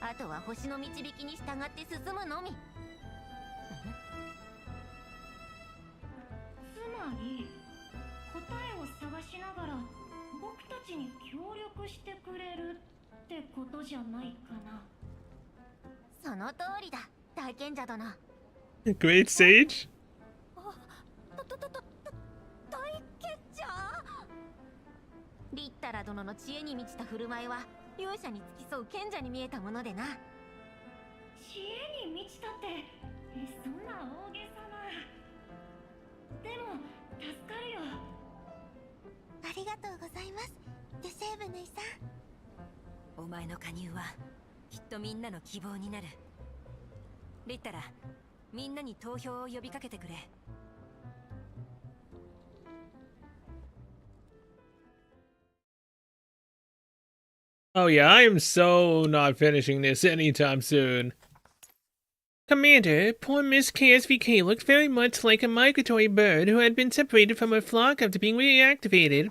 あとは星の導きに従って進むのみ。つまり答えを探しながら僕たちに協力してくれるってことじゃないかな。その通りだ、大賢者殿。Great sage. 大賢者？リッタラ殿の知恵に満ちた振る舞いは勇者に付き添う賢者に見えたものでな。知恵に満ちたって、そんな大げさな。でも助かるよ。ありがとうございます、デュシェーブヌイさん。お前の加入はきっとみんなの希望になる。リッタラ、みんなに投票を呼びかけてくれ。Oh yeah, I am so not finishing this anytime soon. Commander, poor Miss KSVK looked very much like a migratory bird who had been separated from her flock after being reactivated.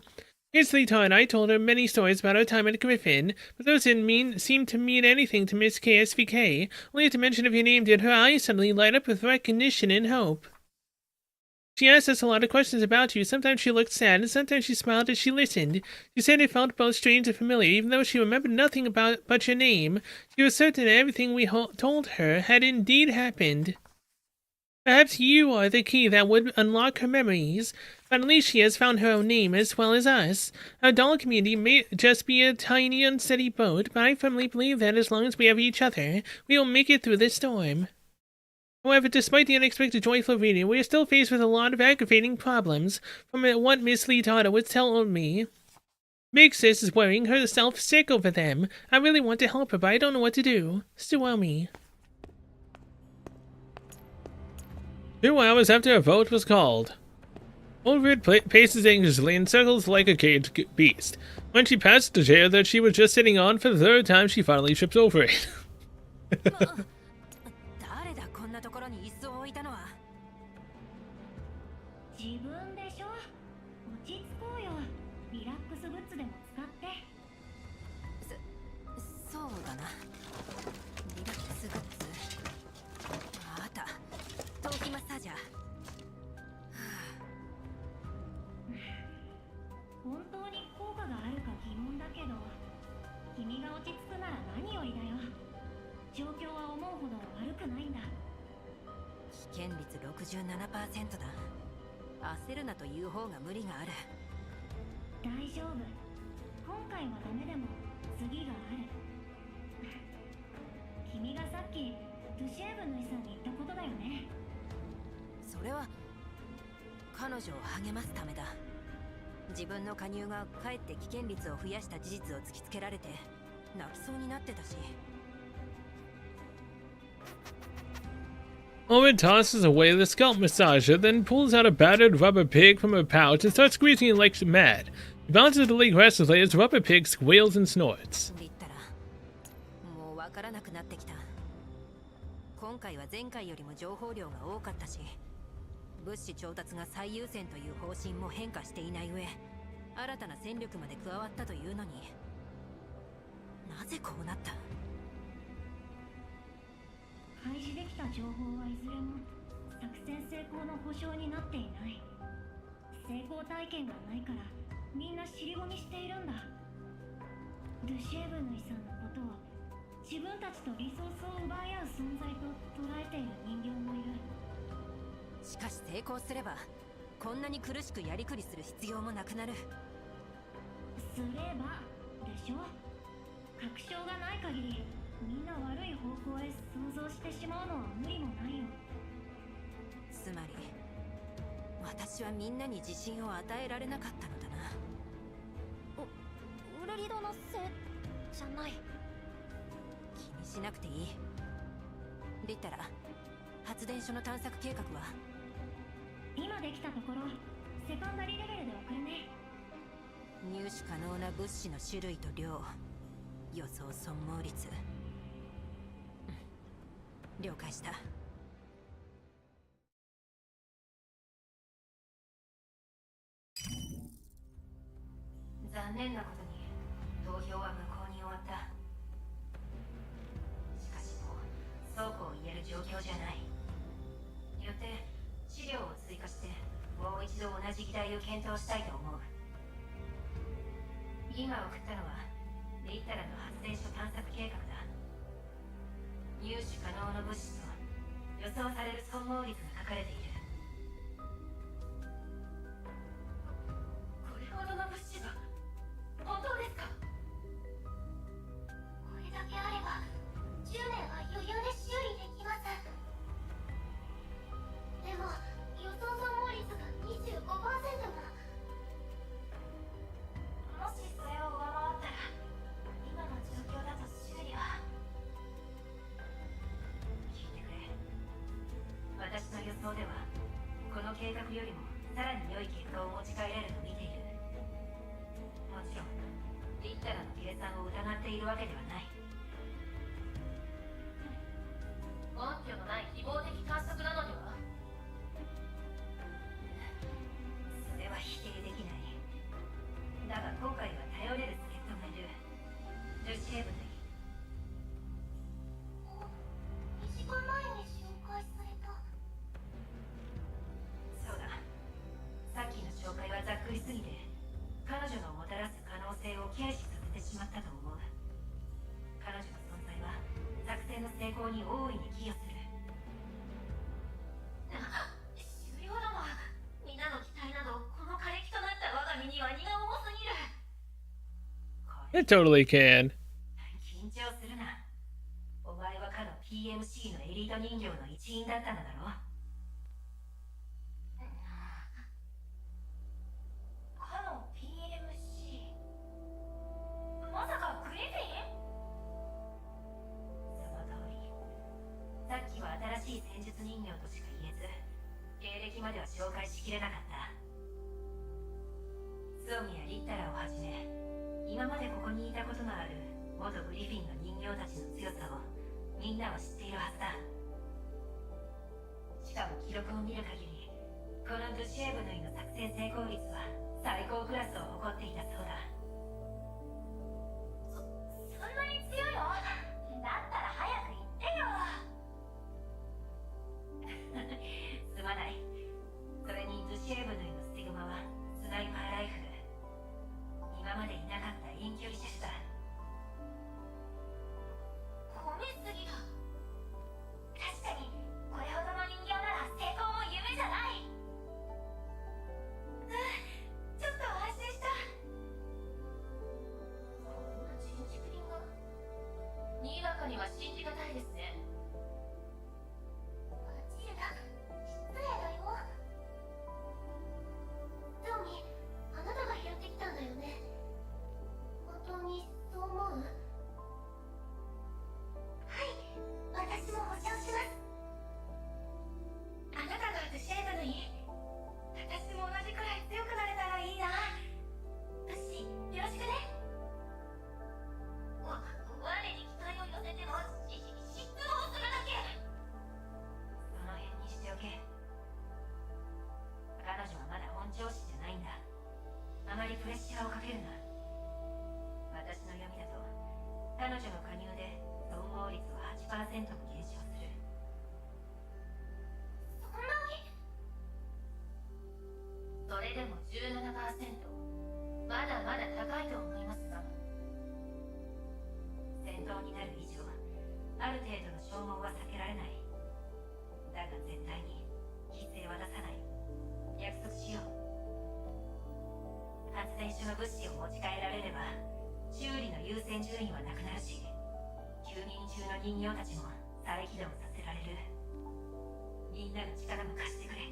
Yesterday, and I told her many stories about our time at Griffin, but those didn't seem to mean anything to Miss KSVK. Only at the mention of your name did her eyes suddenly light up with recognition and hope. She asked us a lot of questions about you. Sometimes she looked sad, and sometimes she smiled as she listened. She said it felt both strange and familiar, even though she remembered nothing but your name. She was certain that everything we told her had indeed happened. Perhaps you are the key that would unlock her memories, but at least she has found her own name as well as us. Our doll community may just be a tiny, unsteady boat, but I firmly believe that as long as we have each other, we will make it through this storm. However, despite the unexpected joyful reading, we are still faced with a lot of aggravating problems. From what Miss Leetata was telling me, Big Sis is worrying herself sick over them. I really want to help her, but I don't know what to do. Suomi. 2 hours after a vote was called. Ulrid paces anxiously and circles like a caged beast. When she passed the chair that she was just sitting on for the 3rd time, she finally trips over it. ところに椅子を置いたのは。自分でしょ。落ち着こうよ。リラックスグッズでも使って。そうだな。リラックスグッズ。あった。頭皮マッサージャー。本当に効果があるか疑問だけど、君が落ち着くなら何よりだよ。状況は思うほど悪くないんだ。危険率 67% だ。焦るなという方が無理がある。大丈夫。今回はダメでも次がある。君がさっきドゥシェーブヌイさんに言ったことだよね。それは彼女を励ますためだ。自分の加入がかえって危険率を増やした事実を突きつけられて泣きそうになってたし。Ulrid tosses away the scalp massager, then pulls out a battered rubber pig from her pouch and starts squeezing it like mad. She bounces the leg restlessly as the rubber pig squeals and snorts. もうわからなくなってきた。今回は前回よりも情報量が多かったし、物資調達が最優先という方針も変化していない上、新たな戦力まで加わったというのに、なぜこうなった？開示できた情報はいずれも作戦成功の保証になっていない。成功体験がないからみんな尻込みしているんだ。ドゥシェーブヌイさんのことを自分たちとリソースを奪い合う存在と捉えている人形もいる。しかし成功すればこんなに苦しくやりくりする必要もなくなる。すればでしょ。確証がない限りみんな悪い方向へ想像してしまうのは無理もないよ。つまり私はみんなに自信を与えられなかったのだな。ウルリドのせいじゃない。気にしなくていい。リッタラ、発電所の探索計画は？今できたところセカンダリーレベルで送るね。入手可能な物資の種類と量、予想損耗率。了解した。残念なことに投票は無効に終わった。しかしもうそうこう言える状況じゃない。よって資料を追加してもう一度同じ議題を検討したいと思う。今送ったのはリッタラの発電所探索計画だ。入手可能な物資と予想される損耗率が書かれている。これほどの物資が本当ですか？これだけあれば10年は余裕で修理できます。でも予想損耗率が 25% も。もしそれを上回ったら今の状況だと修理は。聞いてくれ。私の予想ではこの計画よりもさらに良い結果を持ち帰れると見ている。もちろんリッタラの計算を疑っているわけではない。根拠のない誹謗的観測なのでは？それは否定できない。だが今回は頼れる助っ人がいる。ルシエブで。2時間前に紹介された。そうだ。さっきの紹介はざっくりすぎて彼女のもたらす可能性を軽視させてしまったと思う。彼女の存在は作戦の成功に大いに寄与する。終了だわ。皆の期待などこの枯れ木となった我が身には荷が重すぎる。It totally can. 緊張するな。お前はかの PMC のエリート人形の一員だったのだろう。かの PMC。まさかグリフィン？その通り。さっきは新しい戦術人形としか言えず経歴までは紹介しきれなかった。スオミやリッタラをはじめ今までここにいたことのある元グリフィンの人形たちの強さをみんなは知っているはずだ。しかも記録を見る限りこのドゥシエブヌイの作戦成功率は最高クラスを誇っていたそうだ。そんなに強いの？だったら早く言ってよ。すまない。それにドゥシエブヌイのスティグマはスナイパーライフル。今までいなかった遠距離射手だ。褒めすぎだ。確かにこれほどの人形なら成功も夢じゃない。ちょっと安心した。こんな人畜林が。にわかには信じがたいですね。マチルダ、失礼だよ。トミー、あなたが拾ってきたんだよね。本当にそう思う？はい、私も保証します。あなたがドゥシェーブヌに私も同じくらい強くなれたらいいな。ウッシー、よろしくね。我に期待を寄せても失望するだけ。その辺にしておけ。彼女はまだ本調子じゃないんだ。あまりプレッシャーをかけるな。私の読みだと彼女の加入で損耗率は 8% も減少する。そんなに？それでも 17%。まだまだ高いと思いますが。戦闘になる以上ある程度の消耗は避けられない。だが絶対に犠牲は出さない。約束しよう。発電所の物資を持ち帰られれば修理の優先順位はなくなるし、休眠中の人形たちも再起動させられる。みんなの力も貸してくれ。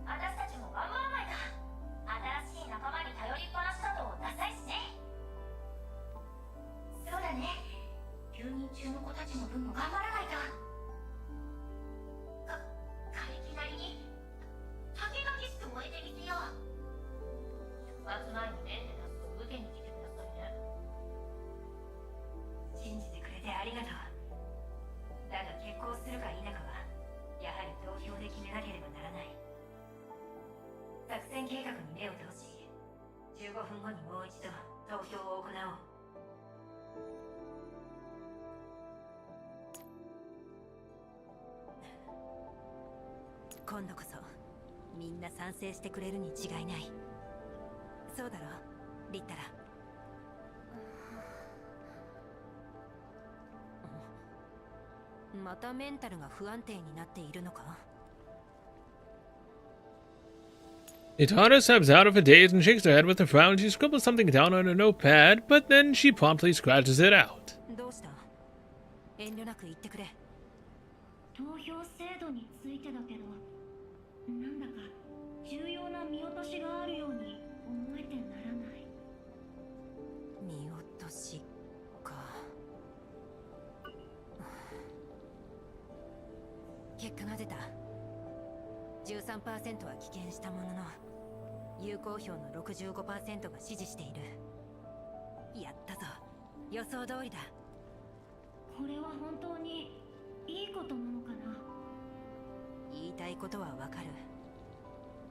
私たちも頑張らないと。新しい仲間に頼りっぱなしだとダサいしね。そうだね。休眠中の子たちの分も頑張らないと。花を。今度こそみんな賛成してくれるに違いない。そうだろリッタラ。またメンタルが不安定になっているのか。 Itana steps out of a daze and shakes her head with a frown. She scribbles something down on a notepad, but then she promptly scratches it out. どうした？遠慮なく言ってくれ。投票制度についてだけど、なんだか重要な見落としがあるように思えてならない。見落としか。結果が出た。13% は棄権したものの、有効票の 65% が支持している。やったぞ、予想通りだ。これは本当にいいことなのかな。言いたいことはわかる。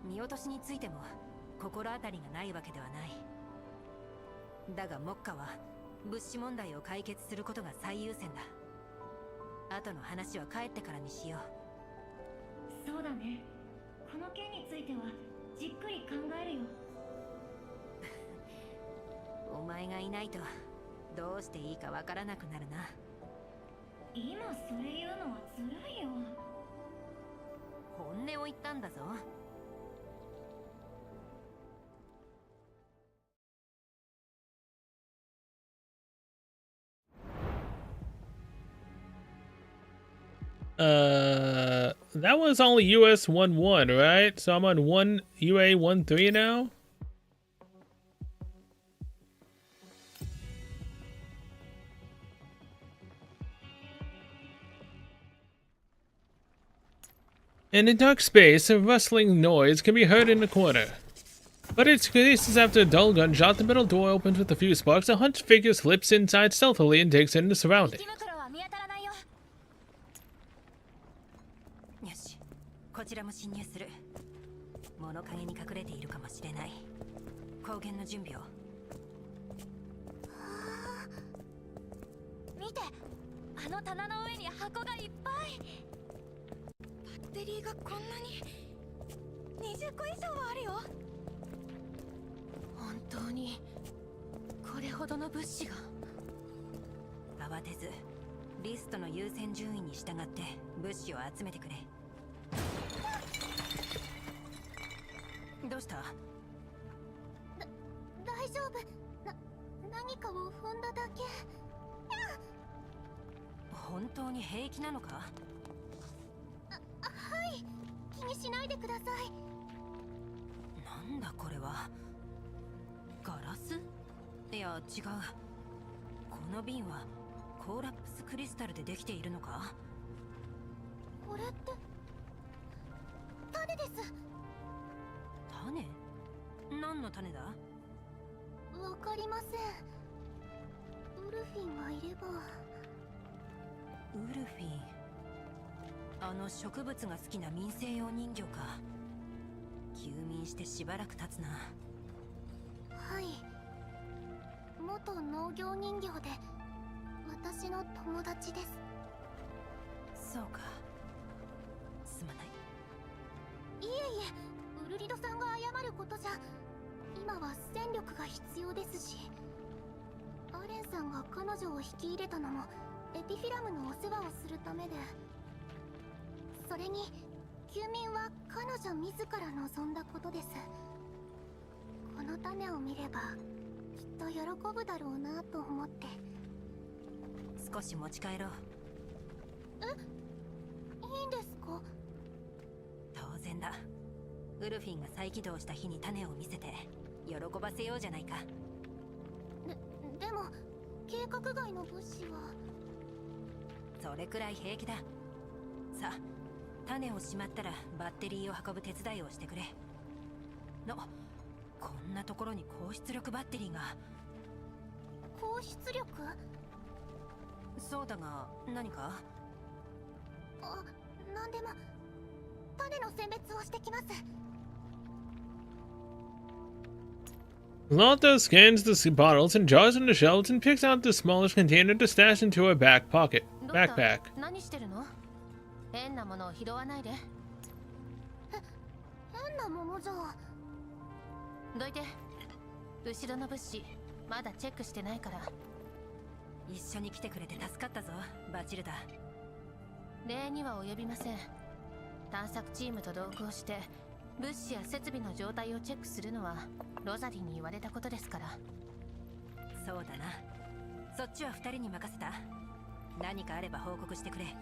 見落としについても心当たりがないわけではない。だが目下は物資問題を解決することが最優先だ。後の話は帰ってからにしよう。そうだね。この件についてはじっくり考えるよ。お前がいないとどうしていいかわからなくなるな。今それ言うのはずるいよ。本音を言ったんだぞ。That was only US 1-1, right? So I'm on 1 UA 1-3 now? In a dark space, a rustling noise can be heard in the corner. But it ceases after a dull gunshot. The middle door opens with a few sparks. A hunched figure slips inside stealthily and takes in the surroundings. よし、こちらも侵入する。物陰に隠れているかもしれない。光源の準備を。見て、あの棚の上に箱がいっぱい。バッテリーがこんなに20個以上はあるよ。本当にこれほどの物資が。慌てずリストの優先順位に従って物資を集めてくれ。どうした？大丈夫。何かを踏んだだけ。本当に平気なのか？はい、気にしないでください。なんだこれは。ガラス？いや違う。この瓶はコーラップスクリスタルでできているのか？これって種です。種？何の種だ？わかりません。ウルフィンがいれば。ウルフィン、あの植物が好きな民生用人形か。休眠してしばらく経つな。はい、元農業人形で私の友達です。そうか、すまない。いえいえ、ウルリドさんが謝ることじゃ。今は戦力が必要ですし、アレンさんが彼女を引き入れたのもエピフィラムのお世話をするためで、それに休眠は彼女自ら望んだことです。この種を見ればきっと喜ぶだろうなと思って。少し持ち帰ろう。いいんですか？当然だ。ウルフィンが再起動した日に種を見せて喜ばせようじゃないか。でも計画外の物資は。それくらい平気だ。さあ、種をしまったらバッテリーを運ぶ手伝いをしてくれ。こんなところに高出力バッテリーが。高出力？そうだが何か？なんでも。種の選別をしてきます。Lotta scans the bottles and jars on the shelves and picks out the smallest container to stash into her backpack. 何してるの？変なものを拾わないで。変なものじゃ。どいて。後ろの物資まだチェックしてないから。一緒に来てくれて助かったぞ、バチルダ。礼には及びません。探索チームと同行して物資や設備の状態をチェックするのはロザリーに言われたことですから。そうだな。そっちは二人に任せた。何かあれば報告してくれ。はい。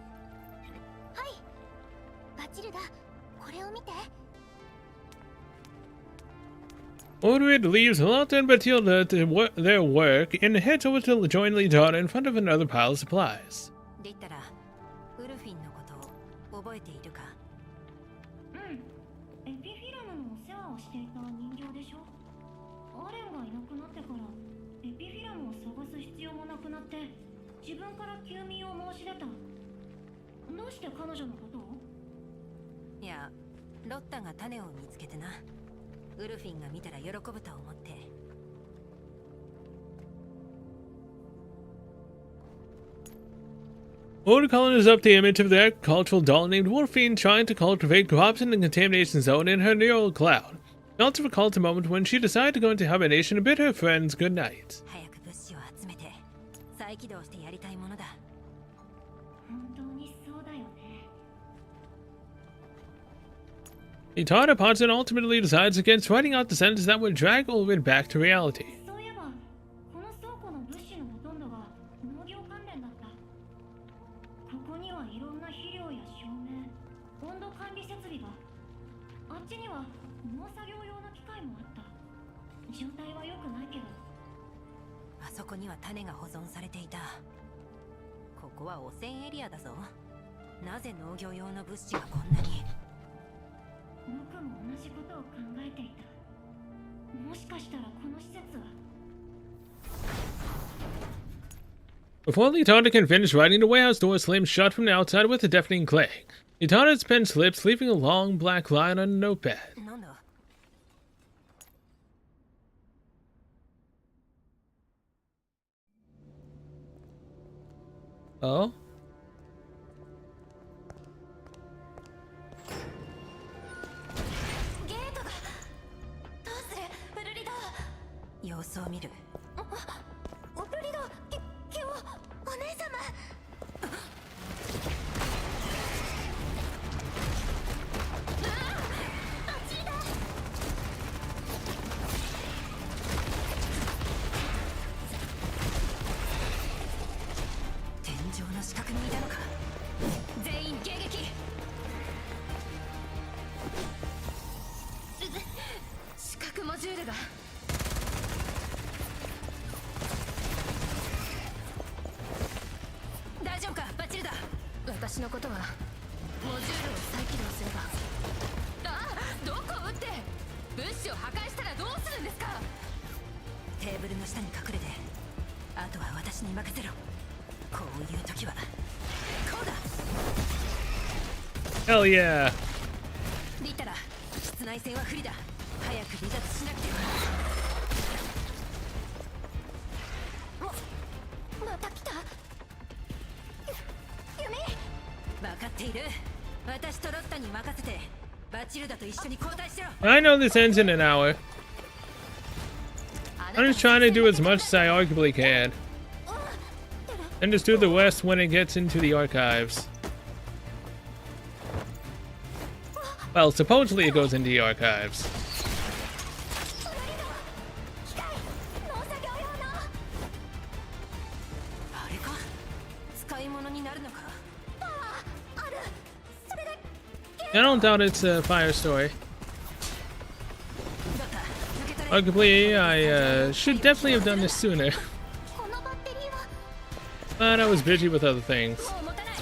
バチルダ、これを見て。Ordred leaves Lotta and Batilda to their work and heads over to join Lidana in front of another pile of supplies. リッタラ、ウルフィンのことを覚えているか？エピフィラムのお世話をしていた人形でしょ。アレンがいなくなってからエピフィラムを探す必要もなくなって自分から休眠を申し出た。どうして彼女のことを？いや、ロッタが種を見つけてな。ウルフィンが見たら喜ぶと思って。Ord conjures up the image of the agricultural doll named Wolfine trying to cultivate crops in the contamination zone in her neural cloud. She also recalls a moment when she decided to go into hibernation and bid her friends good night. 早く物資を集めて再起動してやりたいものだ。本当にそうだよね。Lidana pods and ultimately decides against writing out the sentence that would drag Ulrid back to reality. そういえば、この倉庫の物資のほとんどが農業関連だった。ここにはいろんな肥料や照明、温度管理設備が。あっちには農作業用の機械もあった。状態は良くないけど。あそこには種が保存されていた。ここは汚染エリアだぞ。なぜ農業用の物資がこんなに？僕も同じことを考えていた。もしかしたらこの施設は。Before Lidana can finish writing, the warehouse door slams shut from the outside with a deafening clang. Lidana's pen slips, leaving a long black line on a notepad. なんだ？Oh? ゲートが。どうする、ウルリド。様子を見る。ウルリド、今日お姉様。天井の死角にいたのか。全員迎撃。視覚モジュールが。大丈夫か、バチルダ。私のことはモジュールを再起動すれば。ああ、どこを撃って物資を破壊したらどうするんですか？テーブルの下に隠れて、あとは私に任せろ。こういう時はこうだ。 Hell yeah! リッタラ、室内戦は不利だ。早く離脱しなくては。また来た。弓。分かっている。私とロッタに任せてバチルダと一緒に交代しろ。 I know this ends in an hour. I'm just trying to do as much as I arguably can. And just do the West when it gets into the archives. Well, supposedly it goes into the archives. 機械、農作業用の。あれか、使い物になるのか。パワーある。それが I don't doubt it's a fire story. ロッタ、受け取れ。 Arguably, I should definitely have done this sooner. このバッテリーは。 But I was busy with other things. もう持たない。はい。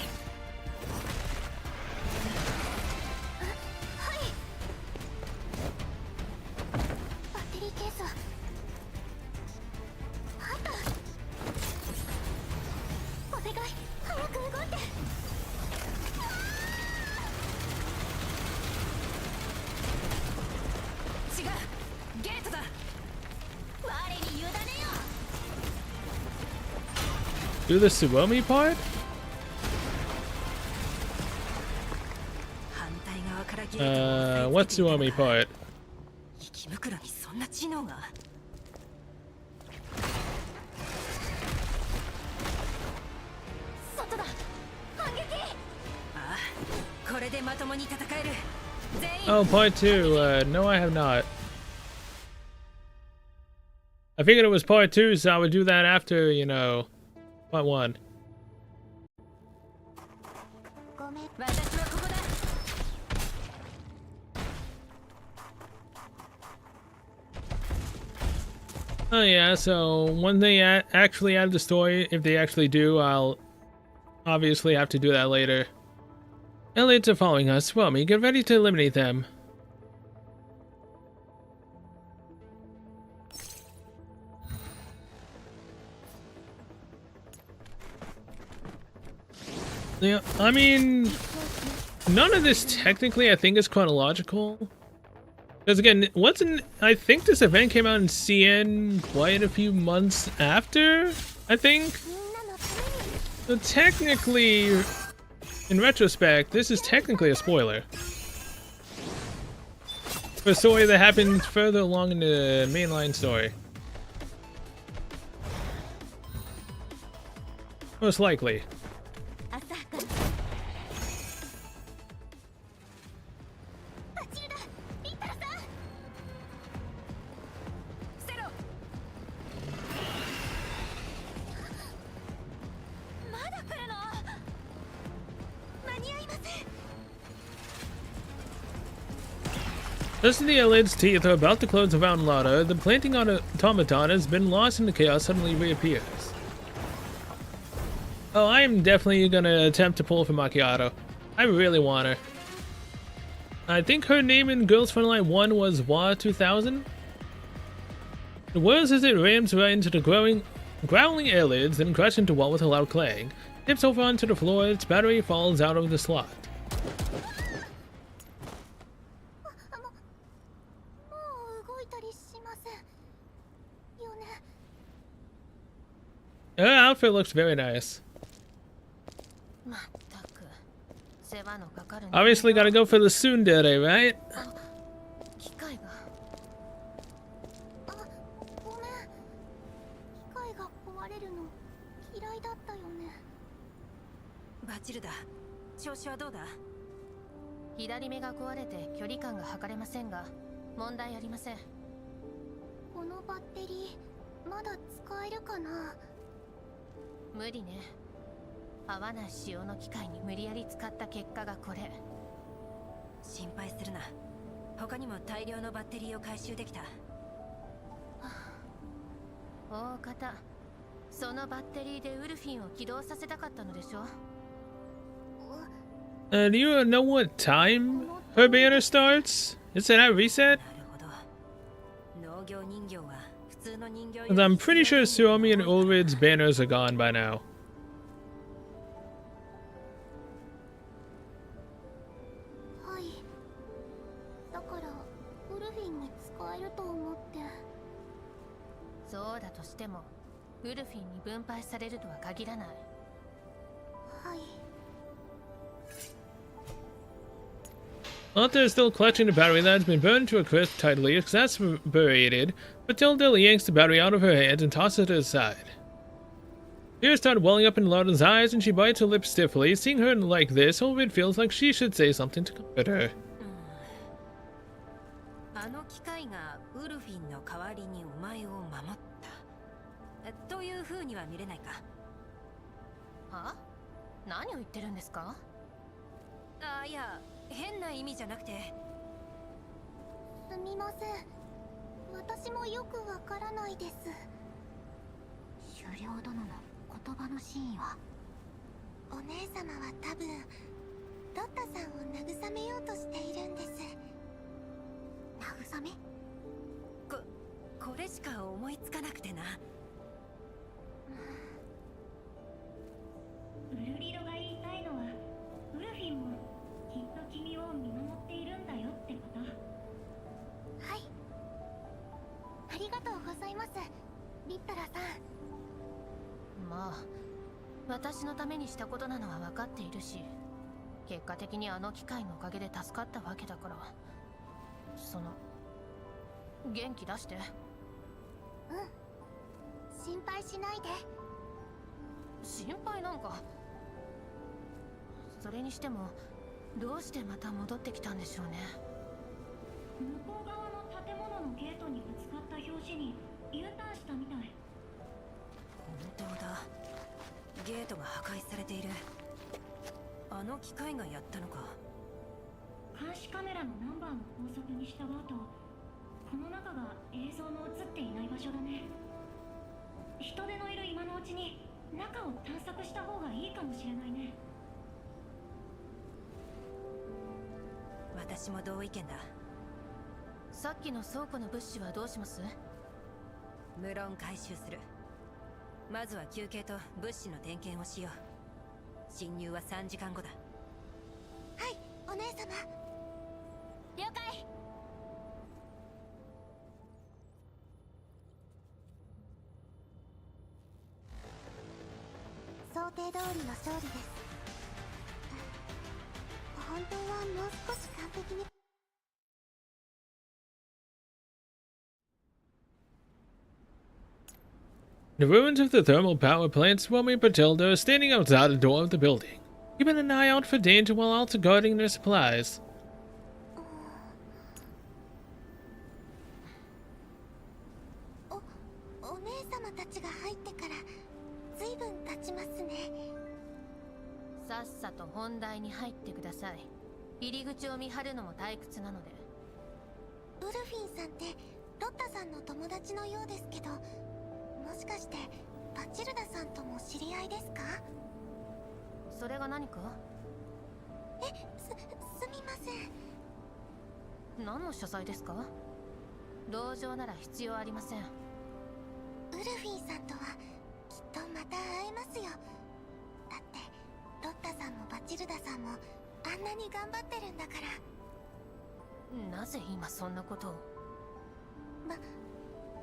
バッテリーケースは。あった。お願い、早く動いて。違う、ゲートだ。Do the Suomi part? 反対側からゲートを What Suomi part? 生き袋にそんな知能が。外だ。反撃。ああ、これでまともに戦える。全員。 Oh, part 2. No, I have not. I figured it was part 2, so I would do that after, you know, part 1. ごめん。私はここだ。 Oh yeah, so when they actually add the story, if they actually do, I'll obviously have to do that later. Elites are following us. Swami, get ready to eliminate them. Yeah, I mean, none of this technically I think is chronological. Because again, I think this event came out in CN quite a few months after, I think. So technically, in retrospect, this is technically a spoiler. For a story that happened further along in the mainline story. Most likely. 'Just as the Elid's teeth are about to close around Lada, the planting automaton has been lost in the chaos suddenly reappears. Oh, I'm definitely gonna attempt to pull for Macchiato. I really want her. I think her name in Girls Frontline 1 was Wa 2000? It whirs as it rams right into the growling Elids, then crashes into wall with a loud clang. Tips over onto the floor, its battery falls out of the slot. Her outfit looks very nice. Obviously gotta go for the tsundere, right? 機械が。あ、ごめん。機械が壊れるの嫌いだったよね。バチルだ。調子はどうだ？左目が壊れて距離感が測れませんが、問題ありません。このバッテリーまだ使えるかな？無理ね。合わない仕様の機械に無理やり使った結果がこれ。心配するな。他にも大量のバッテリーを回収できた。大方、そのバッテリーでウルフィンを起動させたかったのでしょ。Do you know what time her banner starts? Is it at reset? なるほど。農業人形は普通の人形より。 Because I'm pretty sure Suomi and Ulrid's banners are gone by now. はい。だからウルフィンに使えると思って。そうだとしても、ウルフィンに分配されるとは限らない。はい。 Alta is still clutching the battery that has been burned to a crisp, tightly exasperated, but Tilda yanks the battery out of her hands and tosses it aside. Tears start welling up in Lauda's eyes and she bites her lips stiffly. Seeing her like this, Ulrid feels like she should say something to comfort her. あの機械がウルフィンの代わりにお前を守ったという風には見れないか。は？何を言ってるんですか？あ、いや、変な意味じゃなくて。すみません。私もよくわからないです。狩猟殿の言葉の真意は、お姉様は多分ドッタさんを慰めようとしているんです。慰め？これしか思いつかなくてな。ウルリロが言いたいのは、ウルフィンもきっと君を見守っているんだよってこと。はい。ありがとうございます、リッタラさん。まあ、私のためにしたことなのは分かっているし、結果的にあの機械のおかげで助かったわけだから、元気出して。心配しないで。心配なんか。それにしてもどうしてまた戻ってきたんでしょうね。向こう側の建物のゲートにぶつかった拍子に U ターンしたみたい。本当だ。ゲートが破壊されている。あの機械がやったのか。監視カメラのナンバーの法則に従うと、この中が映像の映っていない場所だね。人手のいる今のうちに中を探索した方がいいかもしれないね。私も同意見だ。さっきの倉庫の物資はどうします？無論回収する。まずは休憩と物資の点検をしよう。侵入は3時間後だ。はい、お姉様。了解。想定通りの勝利です。本当はもう少し完璧に。The ruins of the thermal power plant swarming Patilda are standing outside the door of the building, keeping an eye out for danger while also guarding their supplies. お姉様たちが入ってから随分経ちますね。さっさと本題に入ってください。入り口を見張るのも退屈なので。ウルフィンさんってロッタさんの友達のようですけど、もしかしてバチルダさんとも知り合いですか？それが何か？すみません。何の謝罪ですか？同情なら必要ありません。ウルフィンさんとはきっとまた会えますよ。だってロッタさんもバチルダさんもあんなに頑張ってるんだから。なぜ今そんなことを？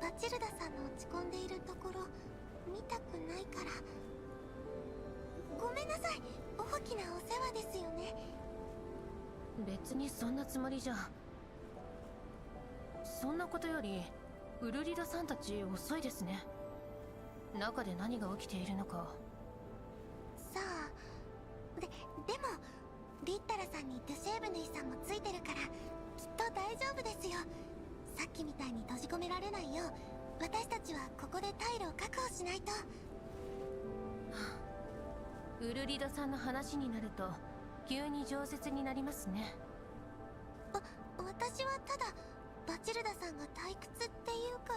バチルダさんの落ち込んでいるところ見たくないから。ごめんなさい。大きなお世話ですよね。別にそんなつもりじゃ。そんなことよりウルリダさんたち遅いですね。中で何が起きているのか。さあ、でもリッタラさんにドゥシェーブヌイさんもついてるからきっと大丈夫ですよ。さっきみたいに閉じ込められないよう私たちはここで退路を確保しないと。ウルリダさんの話になると急に饒舌になりますね。私はただバチルダさんが退屈って言うか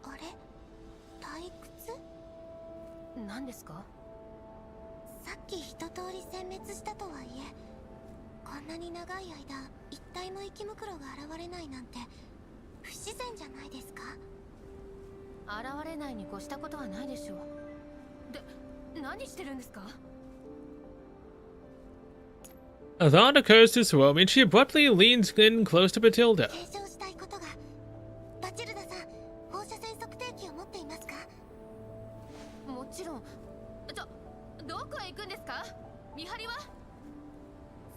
ら。あれ、退屈？何ですか？さっき一通り殲滅したとはいえ、こんなに長い間一体も生きムクロが現れないなんて不自然じゃないですか？現れないに越したことはないでしょう。で、何してるんですか？ A thought occurs to Suomi and she abruptly leans in close to Patilda. 検証したいことが。バチルダさん、放射線測定器を持っていますか？もちろん。どこへ行くんですか？見張りは？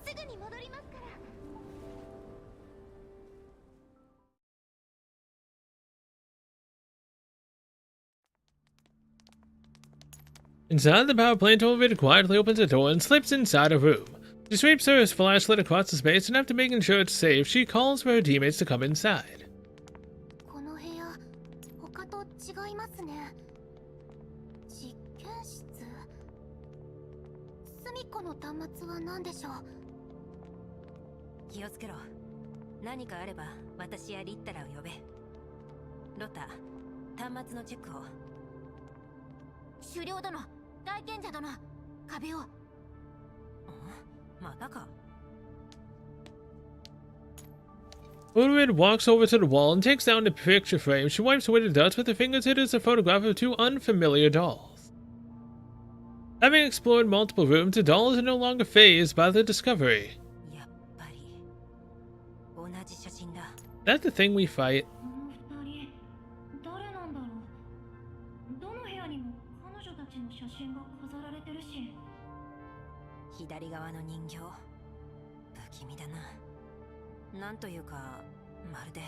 すぐに戻りますから。Inside the power plant, Ovid quietly opens a door and slips inside a room. She sweeps her flashlight across the space, and after making sure it's safe, she calls for her teammates to come inside. この部屋、他と違いますね。実験室。隅っこの端末は何でしょう？気をつけろ。何かあれば私やリッタラを呼べ。ロタ、端末のチェックを。狩猟殿、大賢者殿、壁を。またか。Ulrid walks over to the wall and takes down the picture frame. She wipes away the dust with her fingers and is a photograph of two unfamiliar dolls. Having explored multiple rooms, the dolls are no longer fazed by the discovery. やっぱり同じ写真だ。That's the thing we fight. この二人誰なんだろう。どの部屋にも彼女たちの写真が飾られてるし。左側の人形、不気味だな。なんというか、まるで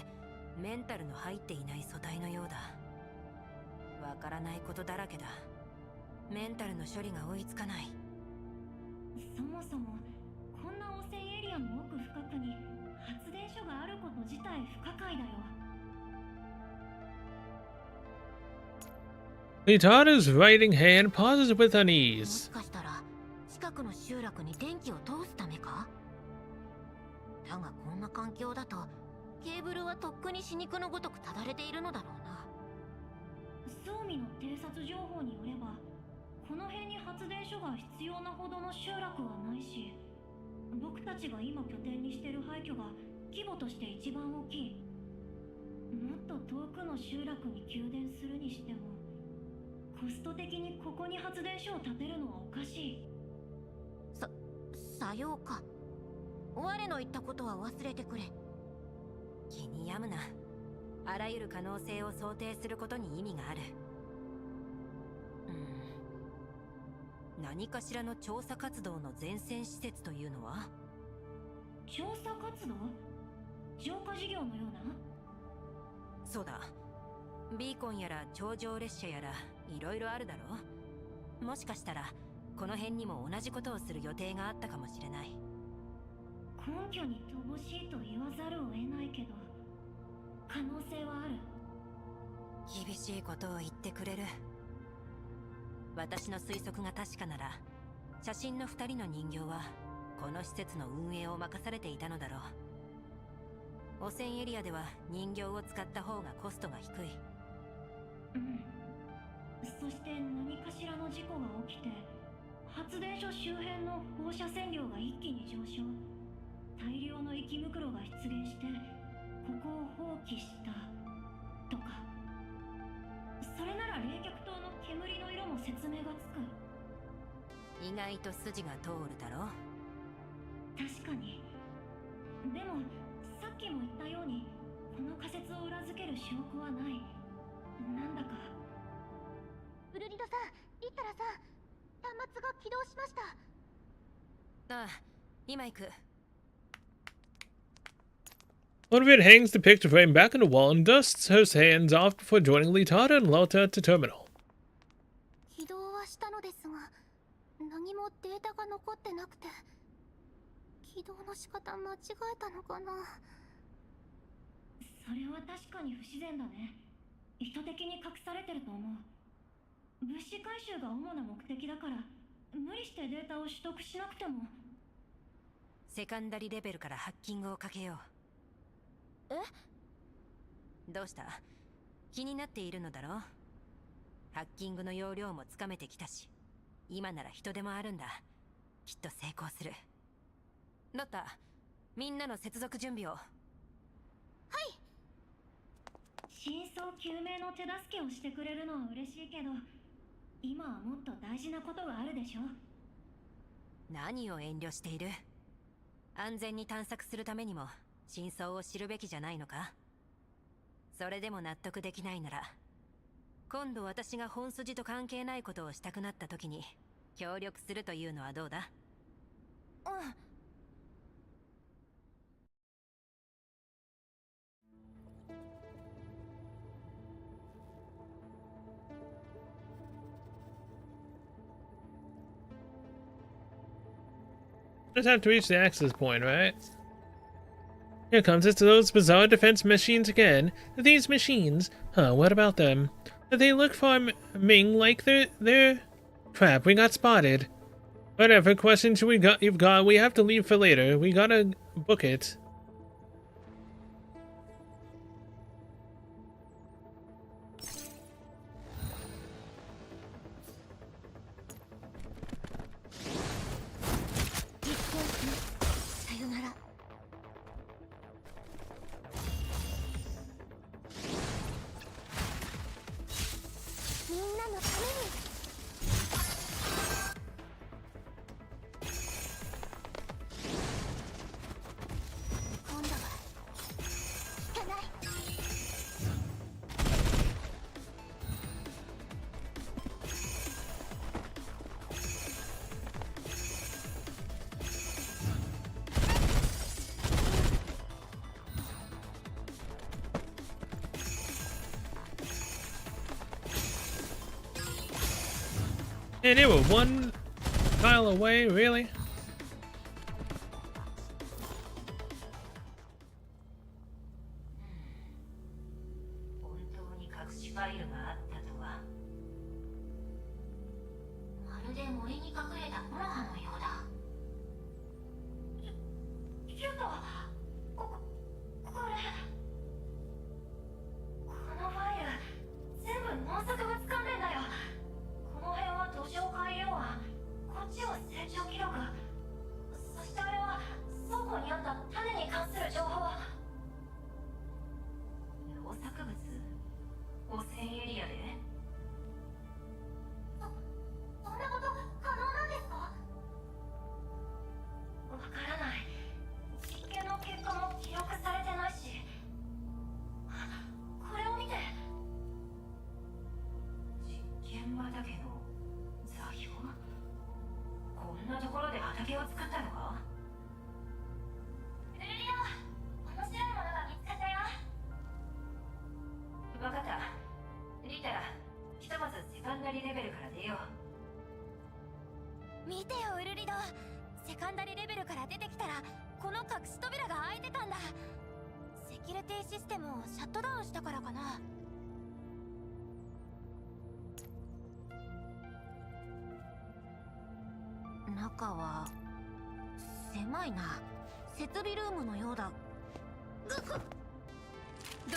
メンタルの入っていない素体のようだ。わからないことだらけだ。メンタルの処理が追いつかない。そもそもこんな汚染エリアの奥深くに発電所があること自体不可解だよ。Litada's writing hand pauses with も unease. しかしたら近くの集落に電気を通すためか。だがこんな環境だとケーブルはとっくに死肉のごとくただれているのだろうな。装備の偵察情報によれば、この辺に発電所が必要なほどの集落はないし、僕たちが今拠点にしてる廃墟が規模として一番大きい。もっと遠くの集落に給電するにしても、コスト的にここに発電所を建てるのはおかしい。さようか。我の言ったことは忘れてくれ。気に病むな。あらゆる可能性を想定することに意味がある。何かしらの調査活動の前線施設というのは？調査活動？浄化事業のような？そうだ。ビーコンやら頂上列車やらいろいろあるだろう。もしかしたらこの辺にも同じことをする予定があったかもしれない。根拠に乏しいと言わざるを得ないけど、可能性はある。厳しいことを言ってくれる。私の推測が確かなら、写真の2人の人形はこの施設の運営を任されていたのだろう。汚染エリアでは人形を使った方がコストが低い。そして何かしらの事故が起きて、発電所周辺の放射線量が一気に上昇。大量の息袋が出現して、ここを放棄したとか。それなら冷却塔の煙の色も説明がつく。意外と筋が通るだろう。確かに。でもさっきも言ったように、この仮説を裏付ける証拠はない。なんだか。ウルリドさん、リッタラさん、端末が起動しました。ああ、今行く。Odovid hangs the picture frame back on the wall and dusts her hands off before joining Litada and Lauta at the terminal. 起動はしたのですが、何もデータが残ってなくて、起動の仕方間違えたのかな。それは確かに不自然だね。意図的に隠されてると思う。物資回収が主な目的だから、無理してデータを取得しなくても。セカンダリレベルからハッキングをかけよう。どうした？気になっているのだろう？ハッキングの要領もつかめてきたし、今なら人手もあるんだ。きっと成功する。ロッタ、みんなの接続準備を。真相究明の手助けをしてくれるのは嬉しいけど、今はもっと大事なことがあるでしょ。何を遠慮している？安全に探索するためにも真相を知るべきじゃないのか？それでも納得できないなら、今度私が本筋と関係ないことをしたくなった時に協力するというのはどうだ？Just have to reach the access point, right? Here comes it to those bizarre defense machines again. These machines, what about them? They look for Ming like they're... Crap, we got spotted. Whatever questions you've got, we have to leave for later. We gotta book it. And they were one tile away, really? 本当に隠しファイルがあったとは。まるで森に隠れた木の葉のようだ。ちょっとこれこのファイル全部農作物関連だよ。この辺は土壌改良案、こっちは成長記録、そしてあれは倉庫にあった種に関する情報。農作物汚染エリアで。そんなこと可能なんですか？わからない。実験の結果も記録されてないし。これを見て。実験畑の座標。こんなところで畑を作ったのか。ルリア、面白いものが見つかったよ。わかった。リタ、ひとまずセカンダリレベルから出よう。見てよウルリド、セカンダリレベルから出てきたらこの隠し扉が開いてたんだ。セキュリティシステムをシャットダウンしたからかな。中は狭いな。設備ルームのようだ。ど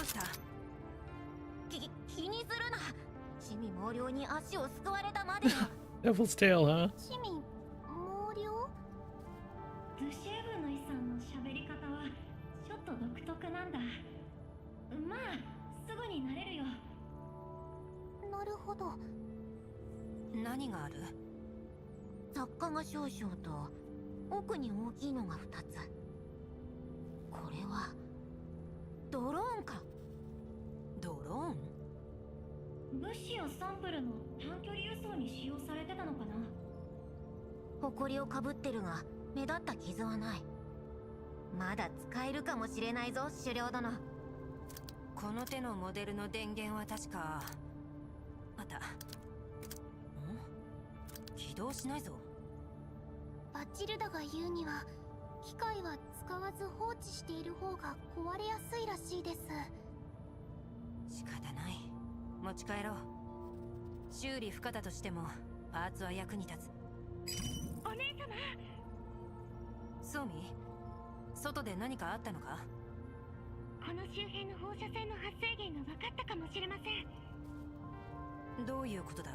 うした？気にするな。地味猛量に足をすくわれたまでよ。Devil's tail, huh? 市民猛量？ルシエブヌイさんの喋り方はちょっと独特なんだ。まあすぐに慣れるよ。なるほど。何がある？雑貨が少々と奥に大きいのが2つ。これはドローンか。ドローン？物資やサンプルの短距離輸送に使用されてたのかな。埃をかぶってるが目立った傷はない。まだ使えるかもしれないぞ狩猟殿。この手のモデルの電源は確かあった。起動しないぞ。バチルダが言うには機械は使わず放置している方が壊れやすいらしいです。仕方ない。持ち帰ろう。修理不可だとしてもパーツは役に立つ。お姉様。ソミ、外で何かあったのか？この周辺の放射線の発生源が分かったかもしれません。どういうことだ？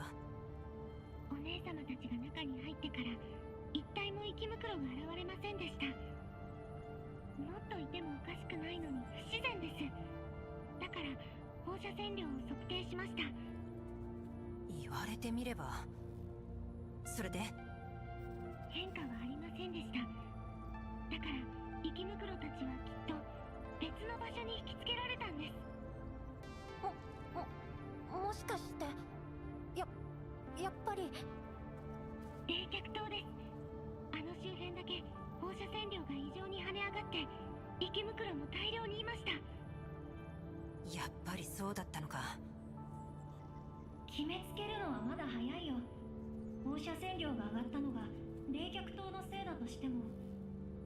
お姉様たちが中に入ってから一体も生き袋が現れませんでした。もっといてもおかしくないのに不自然です。だから放射線量を測定しました。言われてみれば。それで？変化はありませんでした。だから生き袋たちはきっと別の場所に引きつけられたんです。もしかしてやっぱり冷却塔です。あの周辺だけ放射線量が異常に跳ね上がって生き袋も大量にいました。やっぱりそうだったのか。決めつけるのはまだ早いよ。放射線量が上がったのが冷却塔のせいだとしても、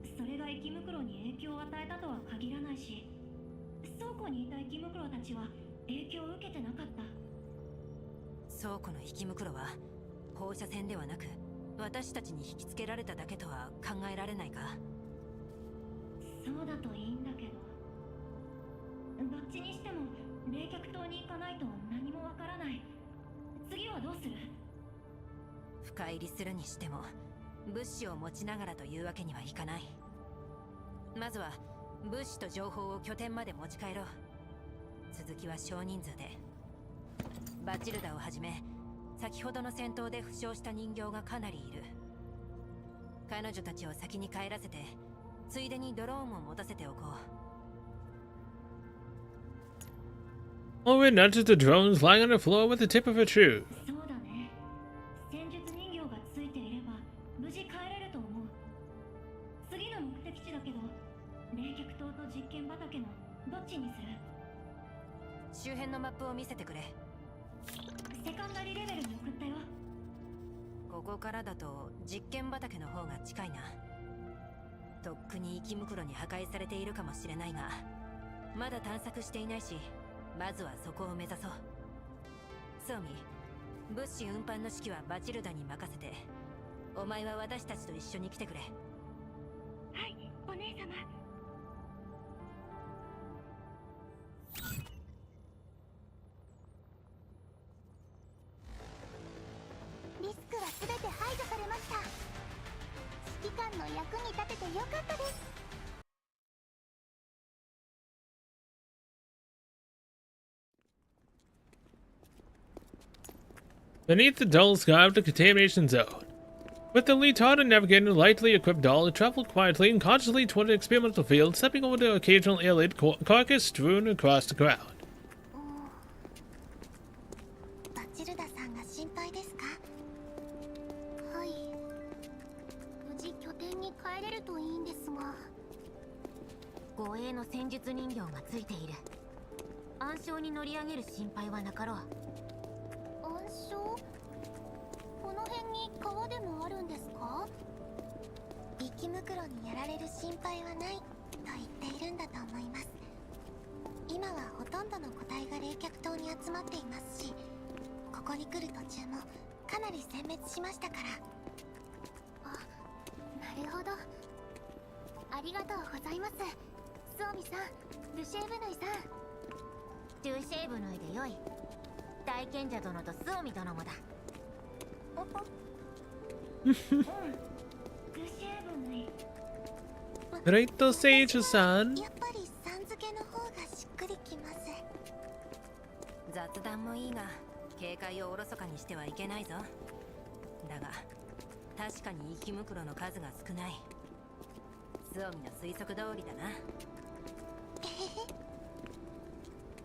それが生き袋に影響を与えたとは限らないし、倉庫にいた生き袋たちは影響を受けてなかった。倉庫の生き袋は放射線ではなく私たちに引きつけられただけとは考えられないか？そうだといいんだけど、どっちにしても冷却塔に行かないと何もわからない。次はどうする？深入りするにしても物資を持ちながらというわけにはいかない。まずは物資と情報を拠点まで持ち帰ろう。続きは少人数で。バチルダをはじめ先ほどの戦闘で負傷した人形がかなりいる。彼女たちを先に帰らせてついでにドローンも持たせておこう。All we noticed the drones lying on the floor with the tip of a shoe. そうだね。戦術人形がついていれば無事帰れると思う。次の目的地だけど、冷却塔と実験畑のどっちにする？周辺のマップを見せてくれ。セカンダリレベルに送ったよ。こからだと実験畑の方が近いな。とっくに生き袋に破壊されているかもしれないが、まだ探索していないし、まずはそこを目指そう。ソーミ、物資運搬の指揮はバチルダに任せて、お前は私たちと一緒に来てくれ。はい、お姉様。リスクは全て排除されました。指揮官の役に立ててよかったです。Beneath the dull sky of the contamination zone. With the Litada navigating a lightly equipped doll, it traveled quietly and cautiously toward the experimental field, stepping over the occasional alien carcass strewn across the ground. バチルダさんが心配ですか？はい。無事拠点に帰れるといいんですが。護衛の戦術人形がついている。暗礁に乗り上げる心配はなかろう。暗礁？この辺に川でもあるんですか？生き袋にやられる心配はないと言っているんだと思います。今はほとんどの個体が冷却島に集まっていますし、ここに来る途中もかなり殲滅しましたから。あ、なるほど。ありがとうございます。スオミさん、ルシェーブヌイさん。トゥーシェーブヌイでよい。大賢者殿とスオミ殿もだ。ルシェーブヌイ。Great Sage-san. やっぱりさん付けの方がしっくりきます。雑談もいいが、警戒をおろそかにしてはいけないぞ。だが、確かに生き袋の数が少ない。スオミの推測通りだな。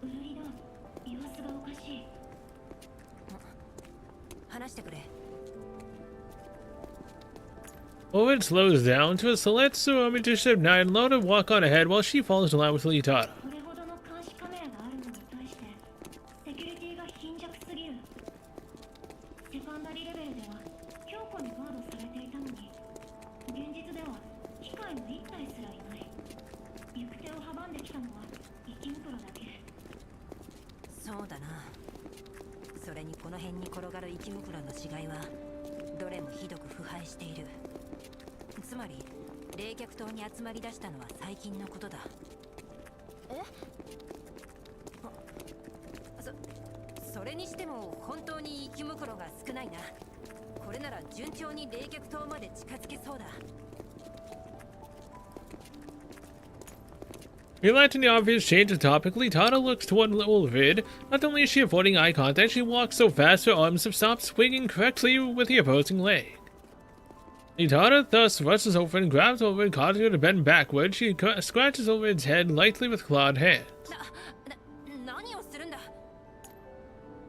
ウルリだ。様子がおかしい。話してくれ。Ovid slows down to select Suomi to ship 9 low to walk on ahead while she follows in line with Litada. これほどの監視カメラがあるのに対してセキュリティが貧弱すぎる。セカンダリレベルでは強固にガードされていたのに、現実では機械の1体すらいない。行く手を阻んできたのは生き袋だけ。そうだな。それにこの辺に転がる生き袋の死骸はどれもひどく腐敗している。つまり冷却島に集まり出したのは最近のことだ。え？それにしても本当に生き袋が少ないな。これなら順調に冷却島まで近づけそうだ。Realizing the obvious change of topic, Litada looks toward Ovid. Not only is she avoiding eye contact, she walks so fast her arms have stopped swinging correctly with the opposing leg. Litada thus rushes over and grabs Ovid, causing her to bend backward. She scratches Ovid's head lightly with clawed hands. 何をするんだ。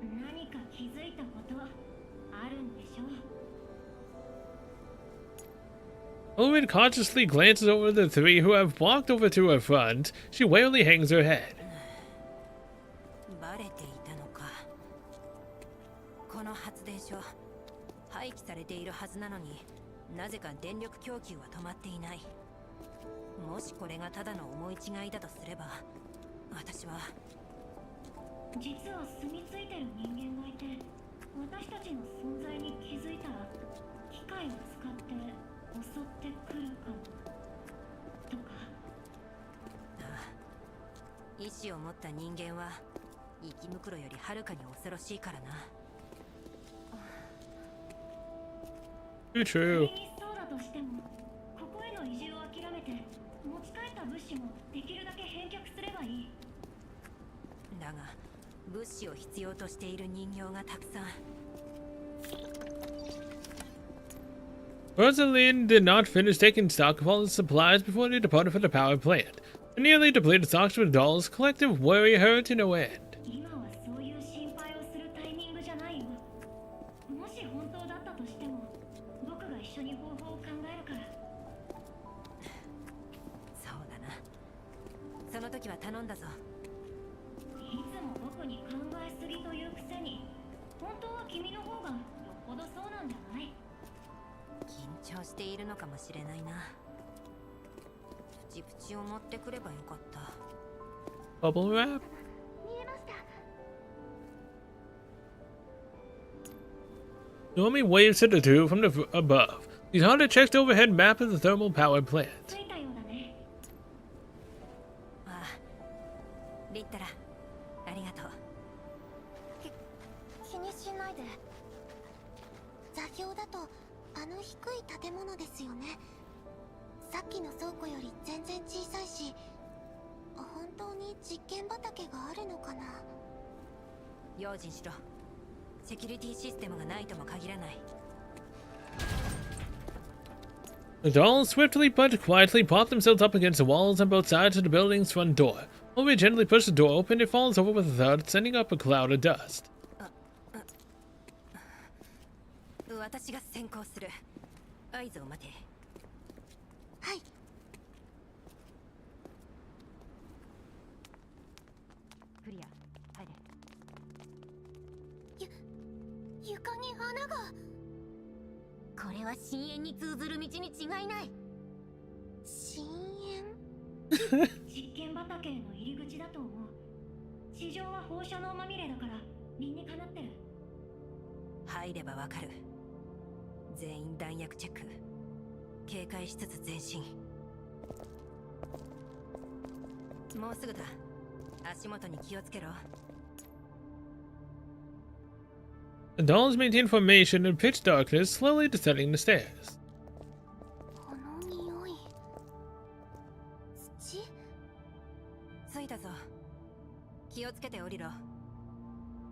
何か気づいたことあるんでしょう。 Ovid cautiously glances over the three who have walked over to her front. She wearily hangs her head. バレていたのか。この発電所、廃棄されているはずなのに、なぜか電力供給は止まっていない。もしこれがただの思い違いだとすれば、私は実は住み着いてる人間がいて、私たちの存在に気づいたら機械を使って襲ってくるかもとか。意志を持った人間は生き袋よりはるかに恐ろしいからな。Too それ true. にそうだとしても、ここへの移住を諦めて持ち帰った物資もできるだけ返却すればいい。だが物資を必要としている人形がたくさん。Rosalind did not finish taking stock of all the supplies before they departed for the power plant. The nearly depleted stocks of dolls collective worry her to no end. 今はそういう心配をするタイミングじゃないよ。もし本当だったとしても、僕が一緒に方法を考えるから。そうだな。その時は頼んだぞ。いつも僕に考えすぎというくせに、本当は君の方がよっぽどそうなんじゃない？張しているのかもしれないな。プチプチを持ってくればよかった。 Bubble wrap? 見えました。 Stormy waves hit the two from the above. These hunter checked overhead map of the thermal power plant. 着いたようだね。ああ、リッタラ、ありがとう。気にしないで。座標だとあの低い建物ですよね。さっきの倉庫より全然小さいし、本当に実験畑があるのかな。用心しろ。セキュリティシステムがないとも限らない。 The dolls swiftly but quietly prop themselves up against the walls on both sides of the building's front door. When we gently push the door open, it falls over with a thud, sending up a cloud of dust. 私が先行する。合図を待て。はい。クリア。入れ。床に穴が。これは深淵に通ずる道に違いない。深淵。実験畑への入り口だと思う。地上は放射能まみれだから理にかなってる。入ればわかる。全員弾薬チェック。警戒しつつ前進。もうすぐだ。足元に気をつけろ。 The dolls maintain formation in pitch darkness, slowly descending the stairs. この匂い。土。着いたぞ。気をつけて降りろ。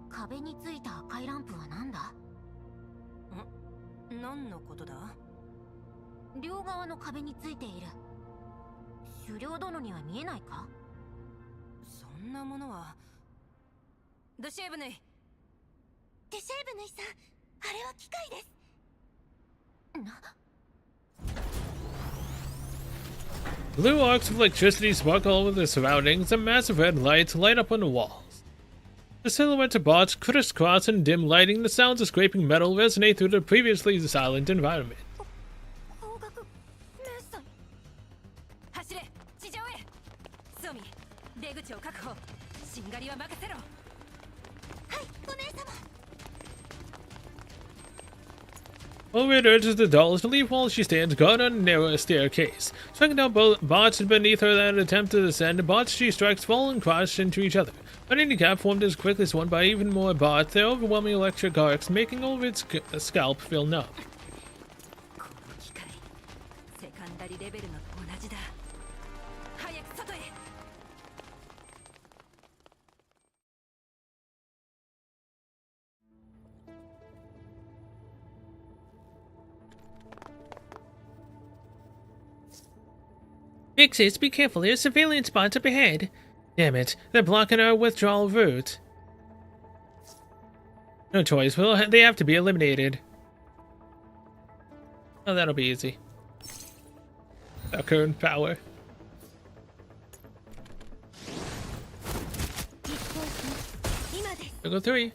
壁についた赤いランプは何だ？何のことだ？両側の壁についている。狩猟殿には見えないか？そんなものは。ドシェーブヌイ。デシェーブヌイさん、あれは機械です。 Blue arcs of electricity sparkle over the surroundings, and massive red lights light up on the walls. The silhouettes of bots crisscross in dim lighting. The sounds of scraping metal resonate through the previously silent environment. 方角、メイさん。走れ、地上へ。ソミ、出口を確保。しんがりは任せろ。はい、お姉様。 Overhead urges the dolls to leave while she stands guard on a narrow staircase. Striking down both bots beneath her that attempt to descend, the bots she strikes fall and crash into each other. An any gap formed is quickly swarmed by even more bots, their overwhelming electric arcs making over its scalp feel numb. この機械、セカンダリレベルのと同じだ。早く外へ。 Mixes, be careful, there's surveillance spots up ahead. Damn it, they're blocking our withdrawal route. No choice, they have to be eliminated. Oh, that'll be easy. Our current power. We'll go 3.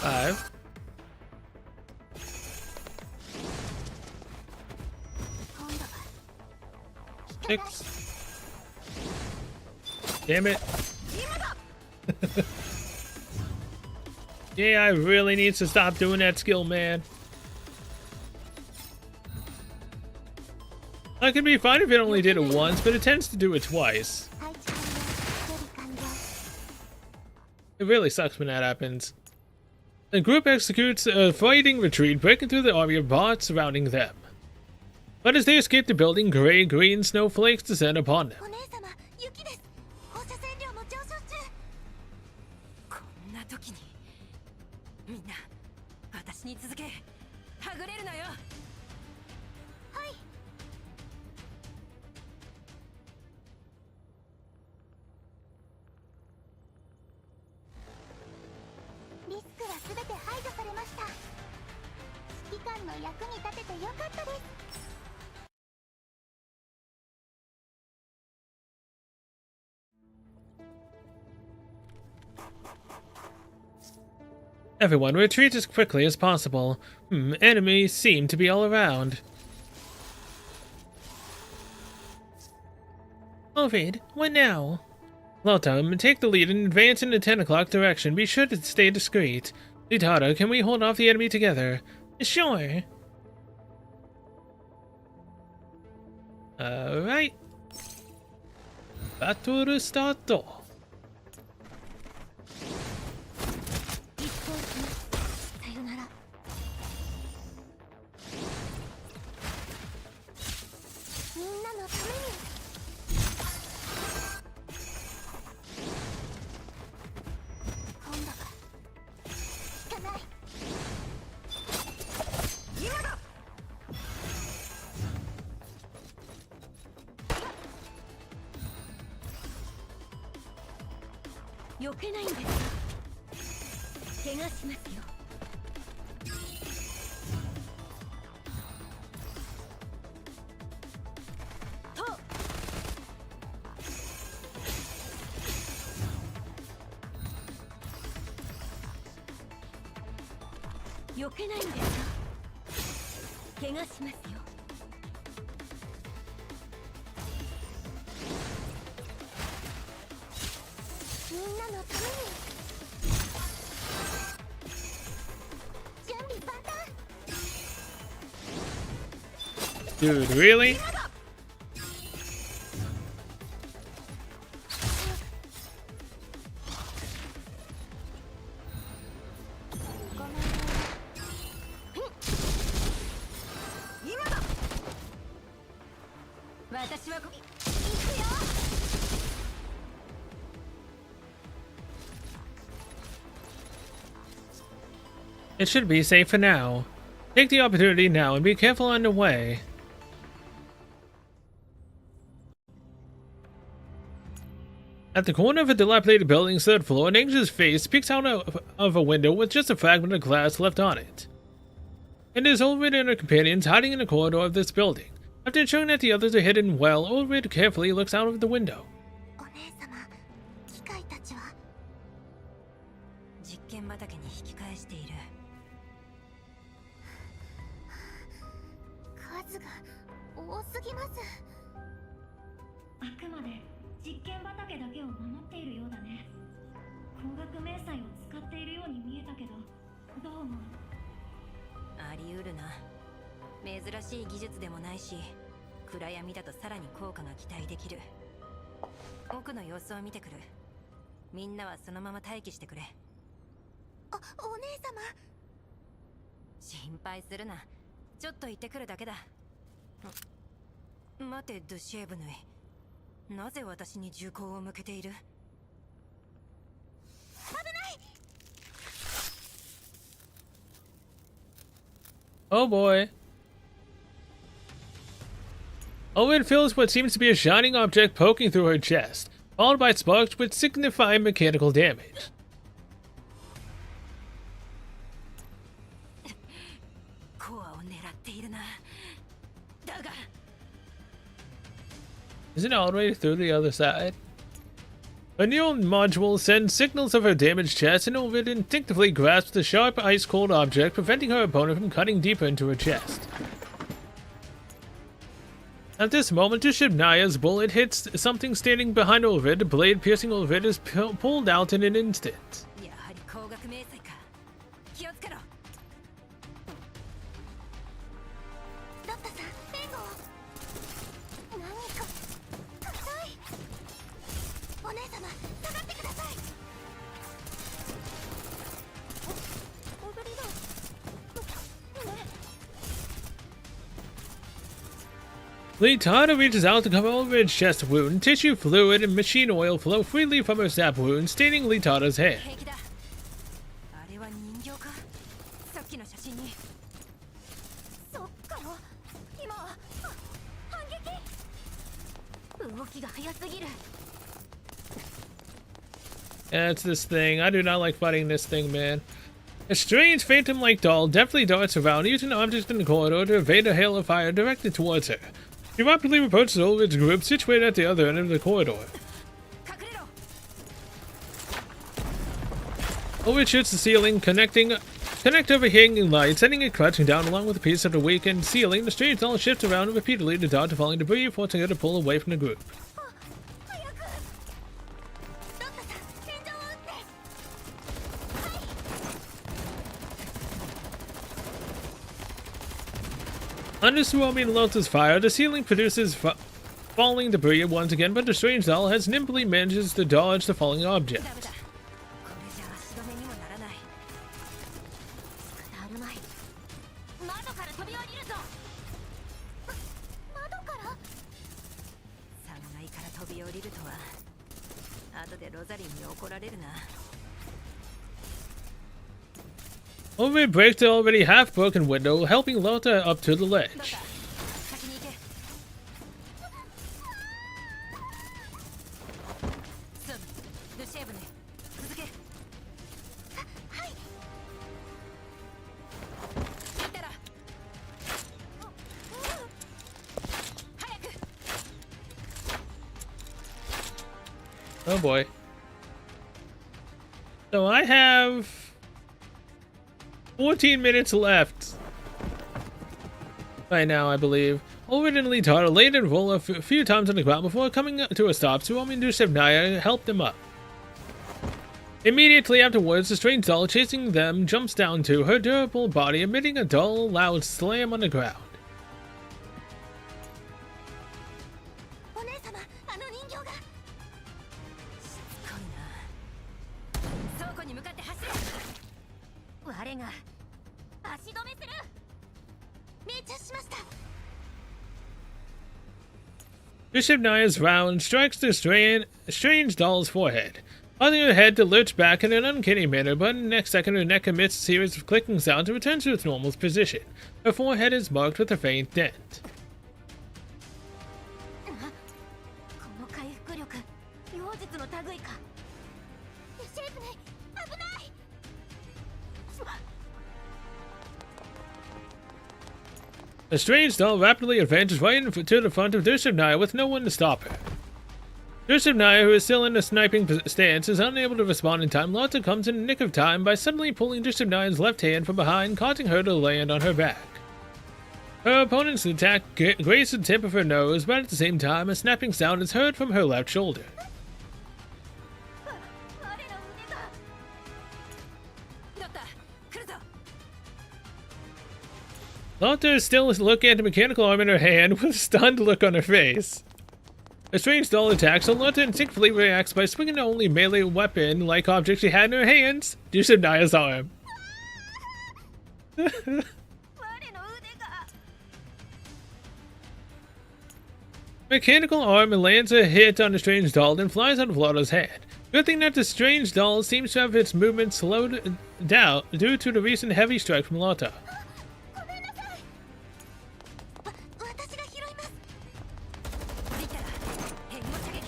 Five. 6. Damn it. Yeah, I really need to stop doing that skill, man. I could be fine if it only did it once, but it tends to do it twice. It really sucks when that happens. The group executes a fighting retreat, breaking through the army of bots surrounding them. But as they escape the building, gray-green snowflakes descend upon them. お姉様、雪です。放射線量も上昇中。こんな時に。みんな、私に続け。はぐれるなよ。はい。リスクはすべて排除されました。指揮官の役に立ててよかったです。 こ Everyone, retreat as quickly as possible. Enemies seem to be all around. Ovid, what now? Lotum, take the lead and advance in the 10 o'clock direction. Be sure to stay discreet. Litada, can we hold off the enemy together? Sure. Alright. Battle start. 一方さよなら。みんなのために。今度は引かない。今だ。避けないんです。怪我しますよ。と避けないんですか。怪我しますよ。みんなのために。準備万端。 Dude, really? ごめんね。今だ。私は行くよ。 It should be safe for now. Take the opportunity now and be careful on the way. At the corner of a dilapidated building's third floor, an anxious face peeks out of a window with just a fragment of glass left on it. It is Ulrid and her companions hiding in the corridor of this building. After ensuring that the others are hidden well, Ulrid carefully looks out of the window. お姉様、機械たちは。実験畑に引き返している。数が多すぎます。あくまで実験畑だけを守っているようだね。光学迷彩を使っているように見えたけど、どう思う？あり得るな。珍しい技術でもないし、暗闇だとさらに効果が期待できる。奥の様子を見てくる。みんなはそのまま待機してくれ。お姉様。心配するな。ちょっと行ってくるだけだ。待て、ドゥシェーブヌイ。なぜ私に銃口を向けている？ Oh boy. Owen feels what seems to be a shining object poking through her chest, followed by sparks which signify mechanical damage. Is it all the way through the other side? A new module sends signals of her damaged chest, and Ulrid instinctively grasps the sharp, ice-cold object, preventing her opponent from cutting deeper into her chest. At this moment, Shibnaya's bullet hits something standing behind Ulrid. The blade piercing Ulrid is pulled out in an instant. やはり光学迷彩か。気をつけろ。ロッタさん、援護を。何か硬い。お姉様、下がってください。お踊りだ。ね。 Litada reaches out to cover Ulrid's chest wound. Tissue fluid and machine oil flow freely from her stab wound, staining Litada's hand. 平気だ。あれは人形か。さっきの写真に。そっかよ。今は反撃。動きが早すぎる。 Yeah, it's this thing. I do not like fighting this thing, man. A strange phantom-like doll deftly darts around, using objects in the corridor to evade a hail of fire directed towards her. She rapidly approaches Ulrid's group, situated at the other end of the corridor. 隠れろ。Overshoots the ceiling, connect overhanging light, sending it crashing down along with a piece of the weakened ceiling. The strange doll shifts around repeatedly to dodge falling debris, forcing her to pull away from the group. Under swarming Lotta's fire, the ceiling produces falling debris once again, but the strange doll has nimbly manages to dodge the falling object. これじゃ足止めにもならない。あるまい。窓から飛び降りるぞ。窓から3階から飛び降りるとは後でロザリンに怒られるな。Overhead breaks the already half-broken window, helping Lotta up to the ledge. 先に行け。スム、ルシェーブネ、続け。はい。行ったら。早く。 Oh boy. So I have 14 minutes left. By now, I believe. Ulrich and Litar laid and roll a few times on the ground before coming to a stop. Suomi and Dusevnaya helped them up. Immediately afterwards, the strange doll chasing them jumps down to her durable body, emitting a dull, loud slam on the ground. お姉様、あの人形が。しつこいな。倉庫に向かって走れ。我が足止めする。命中しました。 Dusevnaya's round strikes the strange doll's forehead, causing her head to lurch back in an uncanny manner, but in the next second her neck emits a series of clicking sounds and returns to its normal position. Her forehead is marked with a faint dent. この回復力、妖術の類か。ルシェーブネ、危ない。 The strange doll rapidly advances right to the front of Dusevnaya with no one to stop her. Dusevnaya, who is still in a sniping stance, is unable to respond in time. Lotta comes in the nick of time by suddenly pulling Dusevnaya's left hand from behind, causing her to land on her back. Her opponent's attack grazes the tip of her nose, but at the same time, a snapping sound is heard from her left shoulder. 我の腕が。ロッタ、来るぞ。 Lotta is still looking at the mechanical arm in her hand with a stunned look on her face. A strange doll attacks, and Lotta instinctively reacts by swinging the only melee weapon-like object she had in her hands, Dusevnaya's arm. 我の腕が。 Mechanical arm lands a hit on the strange doll, then flies out of Lotta's hand. Good thing that the strange doll seems to have its movement slowed down due to the recent heavy strike from Lotta. ごめんなさい。私が拾います。リタラ、変更射撃。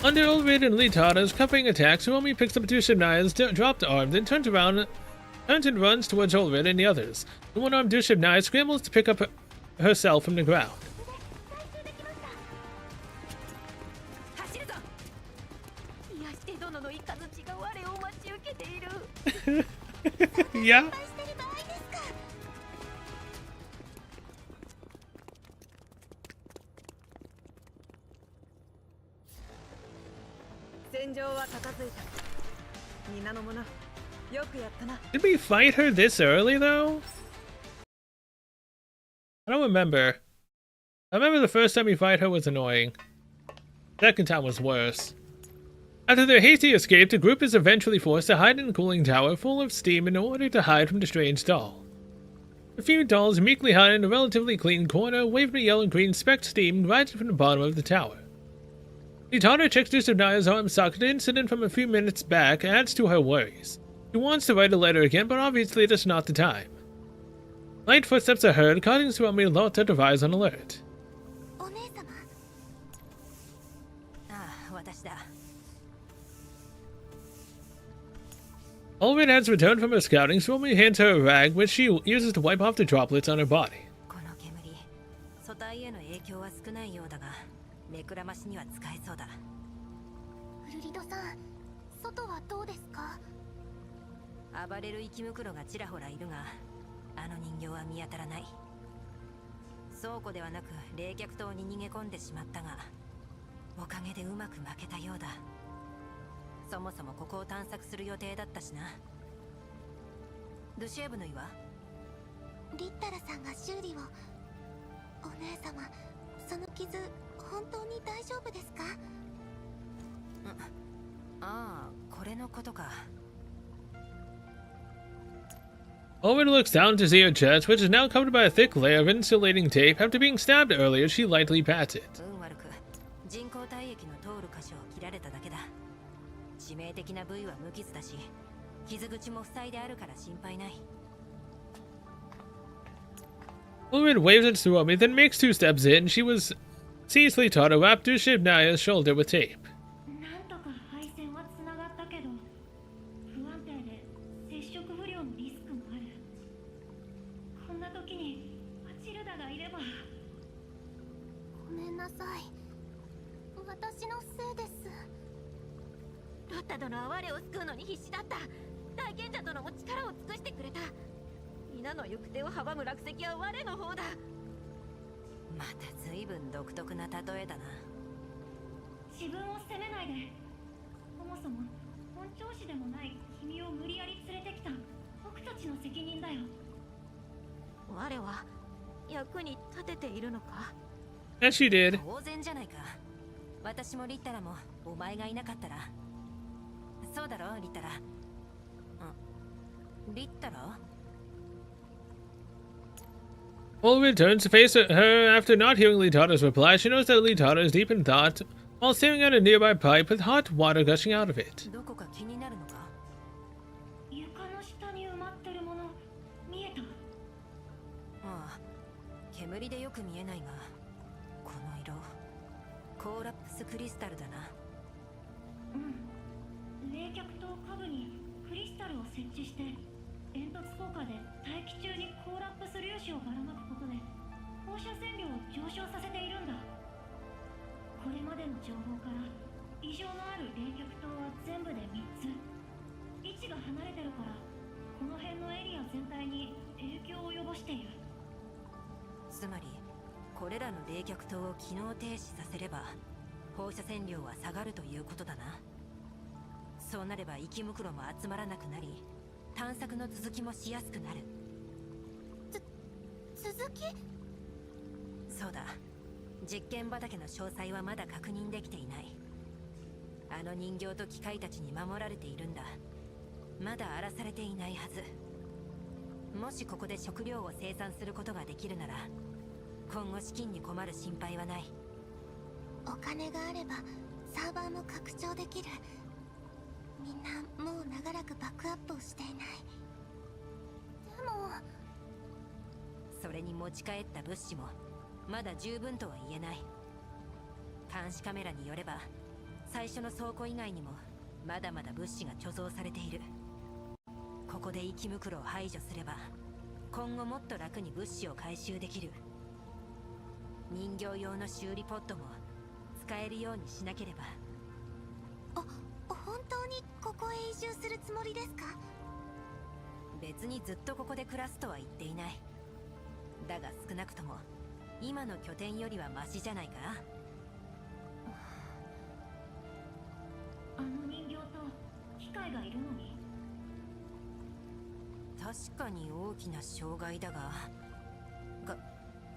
Under Ulrid and Litada's cupping attack, Suomi picks up Dusevnaya's dropped arm, then turns and runs towards Ulrid and the others. The one-armed Dusevnaya scrambles to pick up herself from the ground. 走るぞ。癒して殿の雷が我を待ち受けている。 Yeah. 失敗してる場合ですか。戦場は片付いた。皆の者、よくやったな。 Did we fight her this early, though? I don't remember. I remember the first time we fight her was annoying. Second time was worse. After their hasty escape, the group is eventually forced to hide in a cooling tower full of steam in order to hide from the strange doll. A few dolls meekly hide in a relatively clean corner, waving a yellow-green specked steam rising from the bottom of the tower. Litada checks Dusevnaya's arm socket. The incident from a few minutes back adds to her worries. She wants to write a letter again, but obviously that's not the time. Light footsteps are heard, causing Suomi and Lotta to rise on alert. お姉様。ああ、私だ。 Ulrid has returned from her scouting. Suomi hands her a rag, which she uses to wipe off the droplets on her body. この煙、素体への影響は少ないようだが、目くらましには使えそうだ。ウルリドさん、外はどうですか？暴れる生き袋がちらほらいるが、あの人形は見当たらない。倉庫ではなく冷却塔に逃げ込んでしまったが、おかげでうまく負けたようだ。そもそもここを探索する予定だったしな。ドゥシェーブヌイは？リッタラさんが修理を。お姉様、その傷本当に大丈夫ですか？ああ、これのことか。Owen looks down to see her chest, which is now covered by a thick layer of insulating tape. After being stabbed earlier, she lightly pats it. 運悪く人工体液の通る箇所を切られただけだ。致命的な部位は無傷だし、傷口も塞いであるから心配ない。Owen waves at Suomi, then makes 2 steps in. She was ceaselessly taught to wrap Dushevnaya's shoulder with tape. なんとか配線はつながったけど、不安定で接触不良のリスクもある。こんな時にマチルダがいれば。ごめんなさい。私のせいです。ロッタ殿は我を救うのに必死だった。大賢者殿も力を尽くしてくれた。皆の行く手を阻む落石は我の方だ。また随分独特な例えだな。自分を責めないで。そもそも本調子でもない君を無理やり連れてきた僕たちの責任だよ。我は役に立てているのか？ As she did. 当然じゃないか。私もリッタラもお前がいなかったら。そうだろリッタラ。リッタラOwen turns to face her after not hearing Litada's reply. She knows that Litada is deep in thought, while staring at a nearby pipe with hot water gushing out of it. どこか気になるのか？床の下に埋まってるもの見えた？ああ、煙でよく見えないが、この色、コーラップスクリスタルだな。うん。冷却塔下部にクリスタルを設置して、煙突効果で大気中にコーラップス粒子をばらまくことで放射線量を上昇させているんだ。これまでの情報から異常のある冷却塔は全部で3つ。位置が離れてるからこの辺のエリア全体に影響を及ぼしている。つまりこれらの冷却塔を機能停止させれば放射線量は下がるということだな。そうなれば生き袋も集まらなくなり、探索の続きもしやすくなる。続き？そうだ。実験畑の詳細はまだ確認できていない。あの人形と機械たちに守られているんだ。まだ荒らされていないはず。もしここで食料を生産することができるなら、今後資金に困る心配はない。お金があればサーバーも拡張できる。みんなもう長らくバックアップをしていない。でもそれに持ち帰った物資もまだ十分とは言えない。監視カメラによれば最初の倉庫以外にもまだまだ物資が貯蔵されている。ここで生き袋を排除すれば今後もっと楽に物資を回収できる。人形用の修理ポットも使えるようにしなければ。本当にここへ移住するつもりですか？別にずっとここで暮らすとは言っていない。だが少なくとも今の拠点よりはマシじゃないか。あの人形と機械がいるのに。確かに大きな障害だが、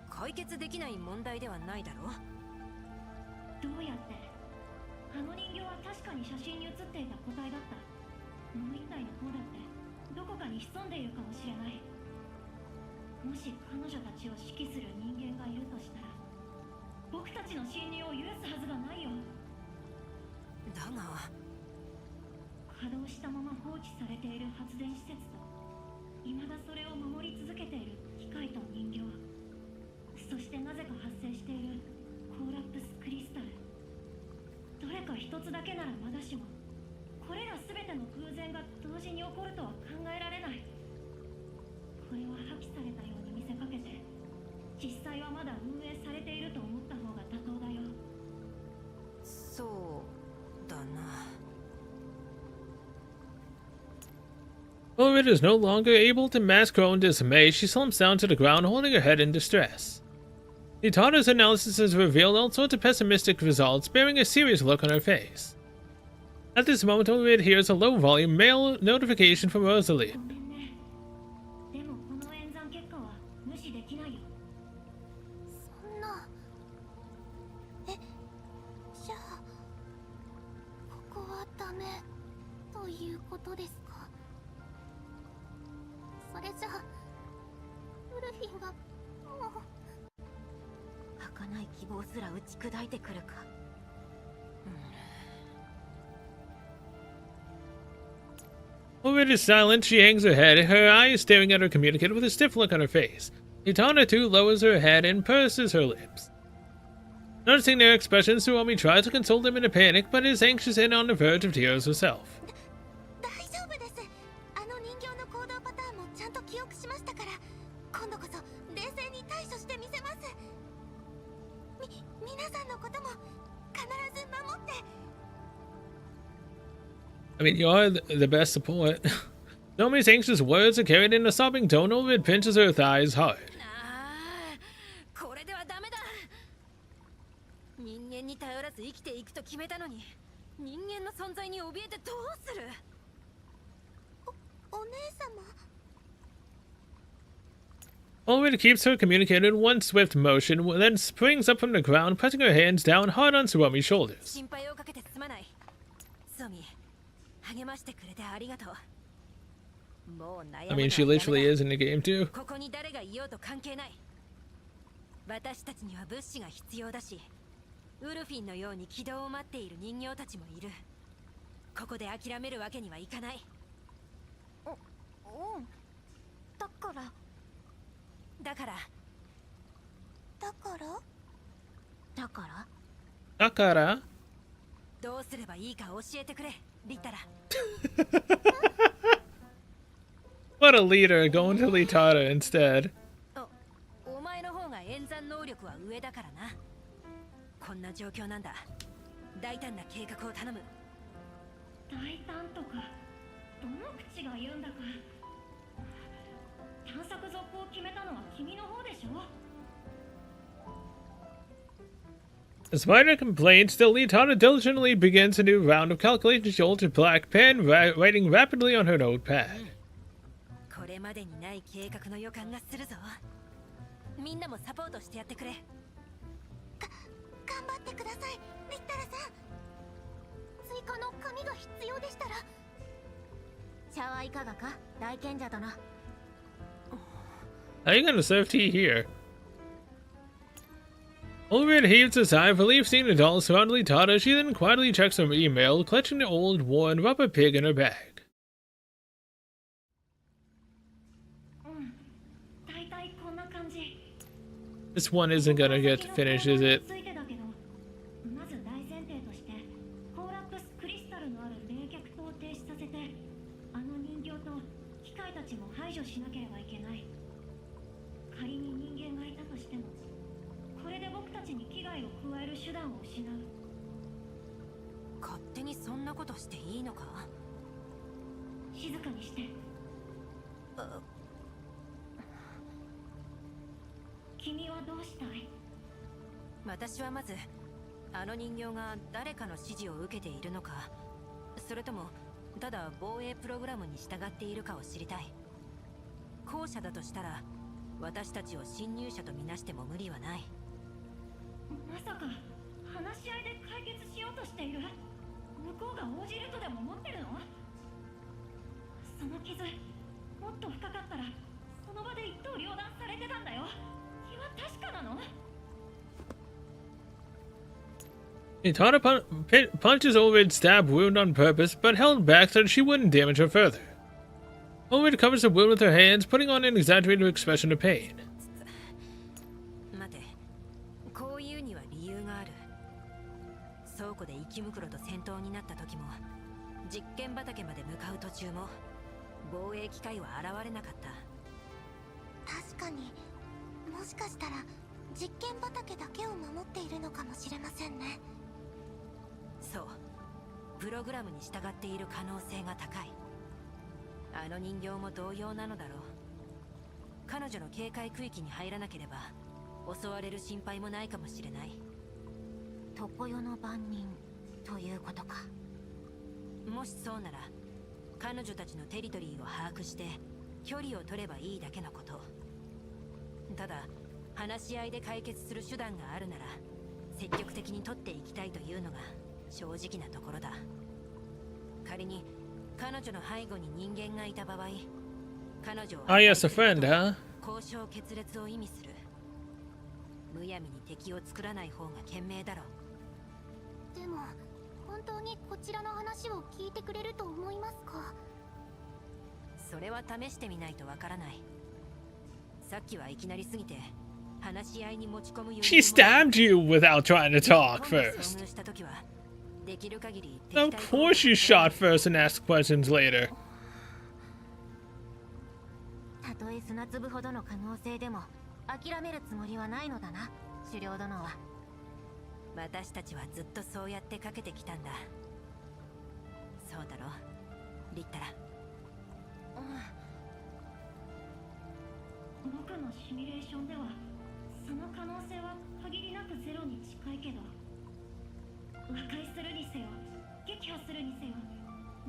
解決できない問題ではないだろう。どうやって？あの人形は確かに写真に写っていた個体だった。もう一体の方だってどこかに潜んでいるかもしれない。もし彼女たちを指揮する人間がいるとしたら、僕たちの侵入を許すはずがないよ。だが稼働したまま放置されている発電施設と、未だそれを守り続けている機械と人形、そしてなぜか発生しているコーラップスクリスタル。どれか一つだけならまだしも、これら全ての偶然が同時に起こるとは考えられない。これは破棄されたように見せかけて、実際はまだ運営されていると思った方が妥当だよ。そうだな。Ulrich is no longer able to mask her own dismay. She slumps down to the ground, holding her head in distress. Litana's analysis has revealed all sorts of pessimistic results, bearing a serious look on her face. At this moment, Ulrich hears a low-volume mail notification from Rosalie. ごめんね。でもこの演算結果は無視できないよ。そんな。え、じゃあここはダメということですか？それじゃあウルフィンがもう儚い希望すら打ち砕いてくるか。Ulrich is silent. She hangs her head, her eyes staring at her communicator with a stiff look on her face. Litana, too, lowers her head and purses her lips. Noticing their expressions, Tsuomi tries to console them in a panic, but is anxious and on the verge of tears herself. 大丈夫です。あの人形の行動パターンもちゃんと記憶しましたから、今度こそ冷静に対処してみせます。皆さんのことも必ず守って。I mean, you are the best support. Tsuomi's anxious words are carried in a sobbing tone. Ulrich pinches her thighs hard. これではダメだ。人間に頼らず生きていくと決めたのに、人間の存在に怯えてどうする？お姉様。Ulrich keeps her communicator in one swift motion, then springs up from the ground, pressing her hands down hard on Tsuomi's shoulders. 心配をかけてすまない。つおみ、励ましてくれてありがとう。もう悩むのは I mean, she literally is in the game too. ここに誰がいようと関係ない。私たちには物資が必要だし、ウルフィンのように軌道を待っている人形たちもいる。ここで諦めるわけにはいかない。だからだからだから？どうすればいいか教えてくれ、リタラ。What a leader, going to Litara instead. お前の方が演算能力は上だからな。こんな状況なんだ。大胆な計画を頼む。大胆とかどの口が言うんだか。探索続行を決めたのは君の方でしょ。 Despite her complaints, still Litana diligently begins a new round of calculations. She holds her black pen, writing rapidly on her notepad. これまでにない計画の予感がするぞ。みんなもサポートしてやってくれ。頑張ってください、リッタラさん。追加の紙が必要でしたら。茶はいかがか、大賢者殿。 How are you gonna serve tea here? Ulrich heaves a sigh of relief seeing the dolls surround Litana. She then quietly checks her email, clutching the old, worn rubber pig in her bag. 大体こんな感じ。 This one isn't gonna get finished, is it? ついてだけど、まず大前提としてコーラックスクリスタルのある冷却塔を停止させて、あの人形と機械たちも排除しなければいけない。仮に人間がいたとしても、これで僕たちに危害を加える手段を失う。勝手にそんなことしていいのか？静かにして。君はどうしたい？私はまずあの人形が誰かの指示を受けているのか、それともただ防衛プログラムに従っているかを知りたい。後者だとしたら私たちを侵入者とみなしても無理はない。まさか話し合いで解決しようとしている？向こうが応じるとでも思ってるの？その傷もっと深かったらその場で一刀両断されてたんだよ。気は確かなのLitana punches Ulrich's stab wound on purpose, but held back so that she wouldn't damage her further. Ulrich covers the wound with her hands, putting on an exaggerated expression of pain. 待て、こういうには理由がある。倉庫で生き袋と戦闘になった時も、実験畑まで向かう途中も防衛機械は現れなかった。確かに、もしかしたら実験畑だけを守っているのかもしれませんね。そう、プログラムに従っている可能性が高い。あの人形も同様なのだろう。彼女の警戒区域に入らなければ襲われる心配もないかもしれない。常世の番人ということか。もしそうなら彼女たちのテリトリーを把握して距離を取ればいいだけのこと。ただ話し合いで解決する手段があるなら積極的に取っていきたいというのが正直なところだ。仮に彼女の背後に人間がいた場合、彼女を Ah, yes, a friend, huh? 交渉決裂を意味する。むやみに敵を作らない方が賢明だろう。でも本当にこちらの話を聞いてくれると思いますか？それは試してみないとわからない。さっきはいきなりすぎて話し合いに持ち込む余裕も。 She stabbed you without trying to talk 今度 first. 遭遇した時はできる限り Of course you shot first and asked questions later. たとえ砂粒ほどの可能性でも諦めるつもりはないのだな、狩猟殿は。私たちはずっとそうやってかけてきたんだ。そうだろリッタラ。僕のシミュレーションではその可能性は限りなくゼロに近いけど、和解するにせよ撃破するにせよ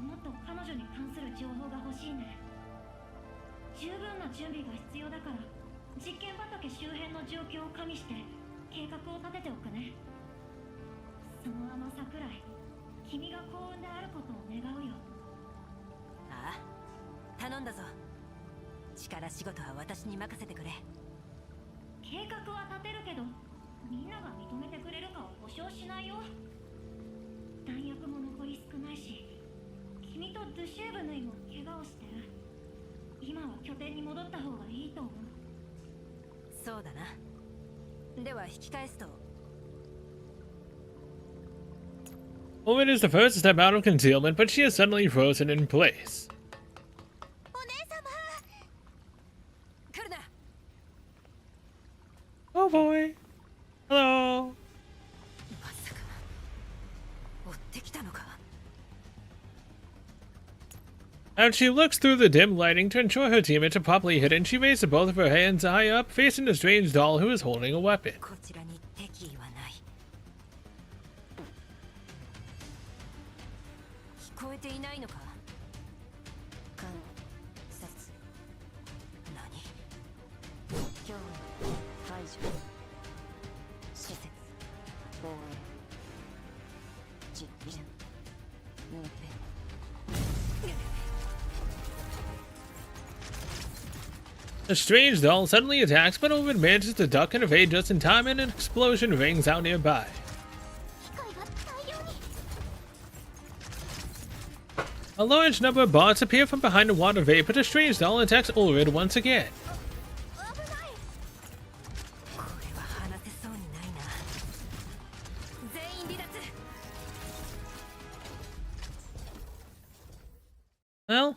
もっと彼女に関する情報が欲しいね。十分な準備が必要だから実験畑周辺の状況を加味して計画を立てておくね。その甘さくらい君が幸運であることを願うよ。ああ、頼んだぞ。力仕事は私に任せてくれ。計画は立てるけどみんなが認めてくれるかを保証しないよ。弾薬も残り少ないし、君とドゥシェーブヌイも怪我をしてる。今は拠点に戻った方がいいと思う。そうだな。では引き返すと、 Owen is the first to step out of concealment, but she is suddenly frozen in place. お姉様。来るな。 Oh boy. Hello. まさか追ってきたのか。 As she looks through the dim lighting to ensure her teammates are properly hidden, she raises both of her hands high up, facing the strange doll who is holding a weapon. こちらに敵意はない。聞こえていないのか。観察。何。今日排除。施設。防衛。実験。民兵。 The strange doll suddenly attacks, but Owen manages to duck and evade just in time, and an explosion rings out nearby. 機械が大量に。 A large number of bots appear from behind a wad of vapor. The strange doll attacks Ulrid once again. 危ない。これは話せそうにないな。全員離脱。 Well,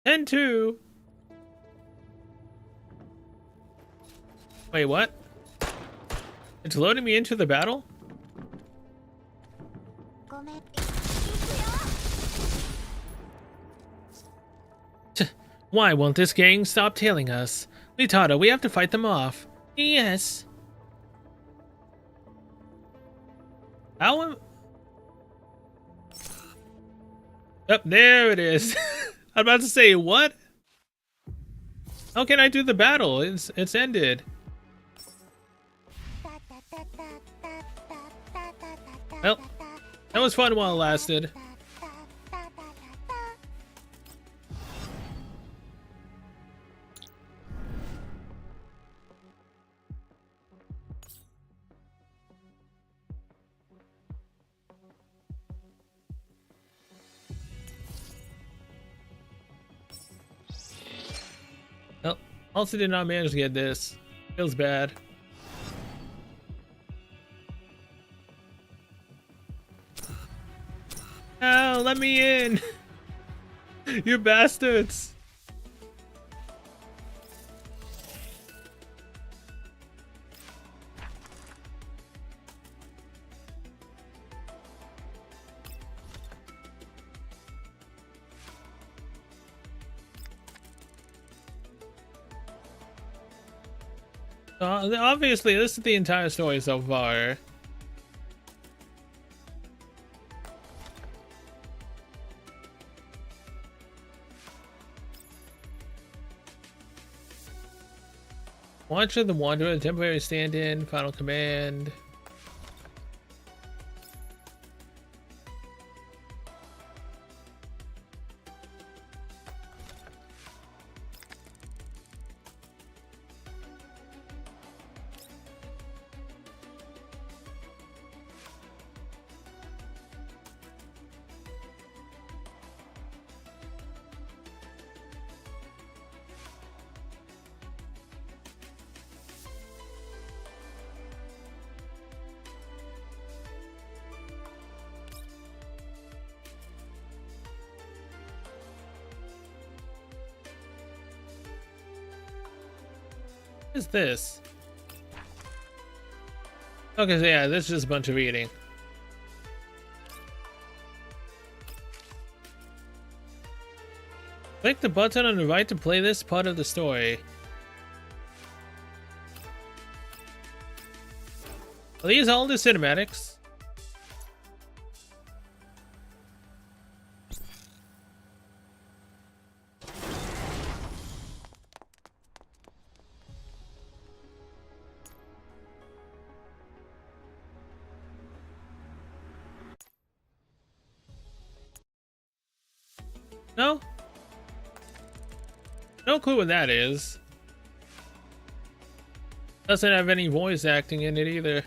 10-2. Wait, what? It's loading me into the battle? ごめん。行くよ。 Why won't this gang stop tailing us? Litada, we have to fight them off. Yes. How am... Oh, there it is. I'm about to say, what? How can I do the battle? It's ended. Well, that was fun while it lasted. Well, also did not manage to get this. Feels bad. Oh, let me in! You bastards! Obviously, this is the entire story so far. Watch of the Wanderer, temporary stand-in, final command. What is this? Okay, so yeah, this is just a bunch of reading. Click the button on the right to play this part of the story. Are these all the cinematics? No? No clue what that is. Doesn't have any voice acting in it either.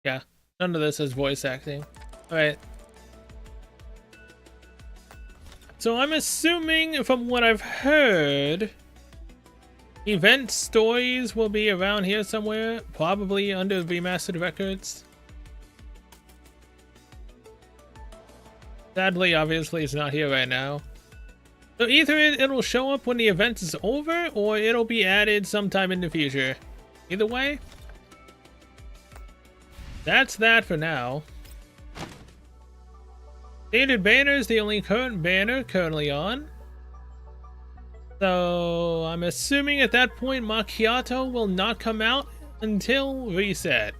Yeah, none of this is voice acting. Alright. So I'm assuming from what I've heard, event stories will be around here somewhere, probably under remastered records. Sadly, obviously, it's not here right now. So either it'll show up when the event is over, or it'll be added sometime in the future. Either way, that's that for now. Dated banner is the only current banner currently on. So I'm assuming at that point Macchiato will not come out until reset.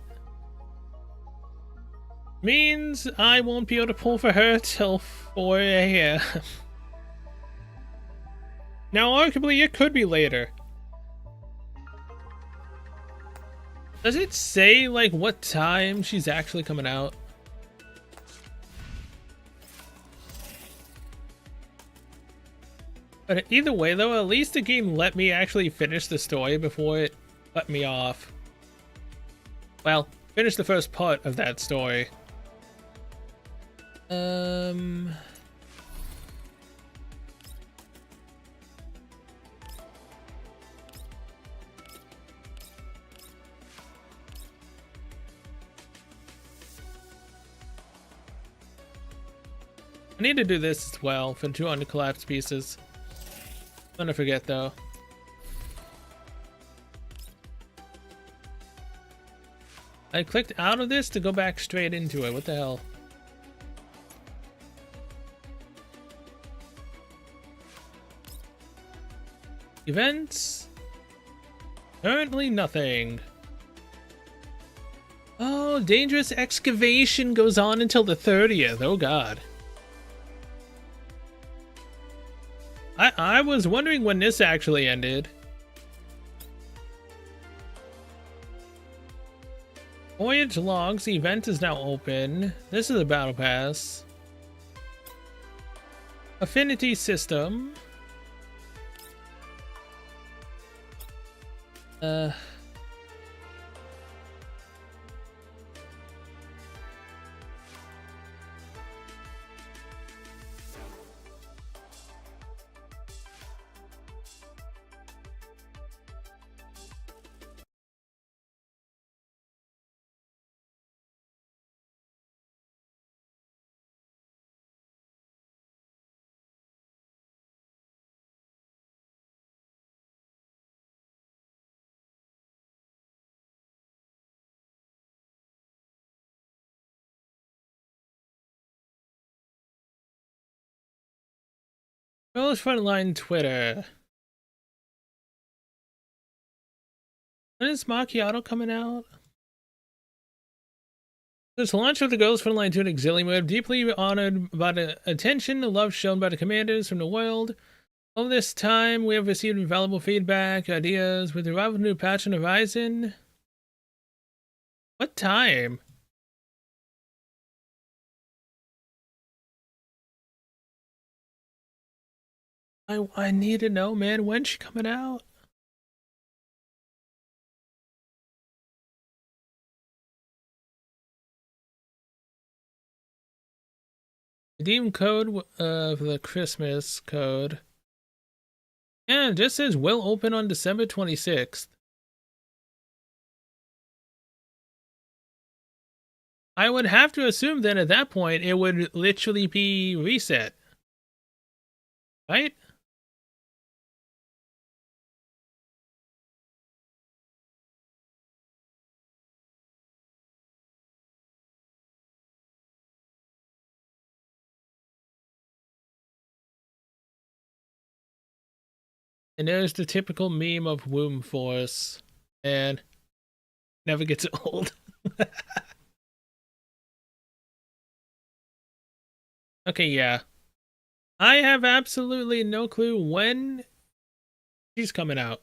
Means I won't be able to pull for her till 4 AM. Now arguably it could be later. Does it say like what time she's actually coming out? But either way though, at least the game let me actually finish the story before it cut me off. Well, finish the first part of that story. I need to do this as well for 200 collapsed pieces. I'm gonna forget though. I clicked out of this to go back straight into it. What the hell? Events? Currently nothing. Oh, dangerous excavation goes on until the 30th. Oh god. I was wondering when this actually ended. Voyage logs, the event is now open. This is a battle pass. Affinity system. Girls Frontline Twitter. When is Macchiato coming out? Since the launch of the Girls Frontline 2 and Exilium, we are deeply honored by the attention and love shown by the commanders from the world. Over this time, we have received valuable feedback, ideas, with the arrival of the new patch on the horizon. What time? I need to know, man. When's she coming out? Redeem code for the Christmas code. Yeah, it just says will open on December 26th. I would have to assume then at that point it would literally be reset. Right? And there's the typical meme of womb force. And never gets old. Okay, yeah. I have absolutely no clue when she's coming out.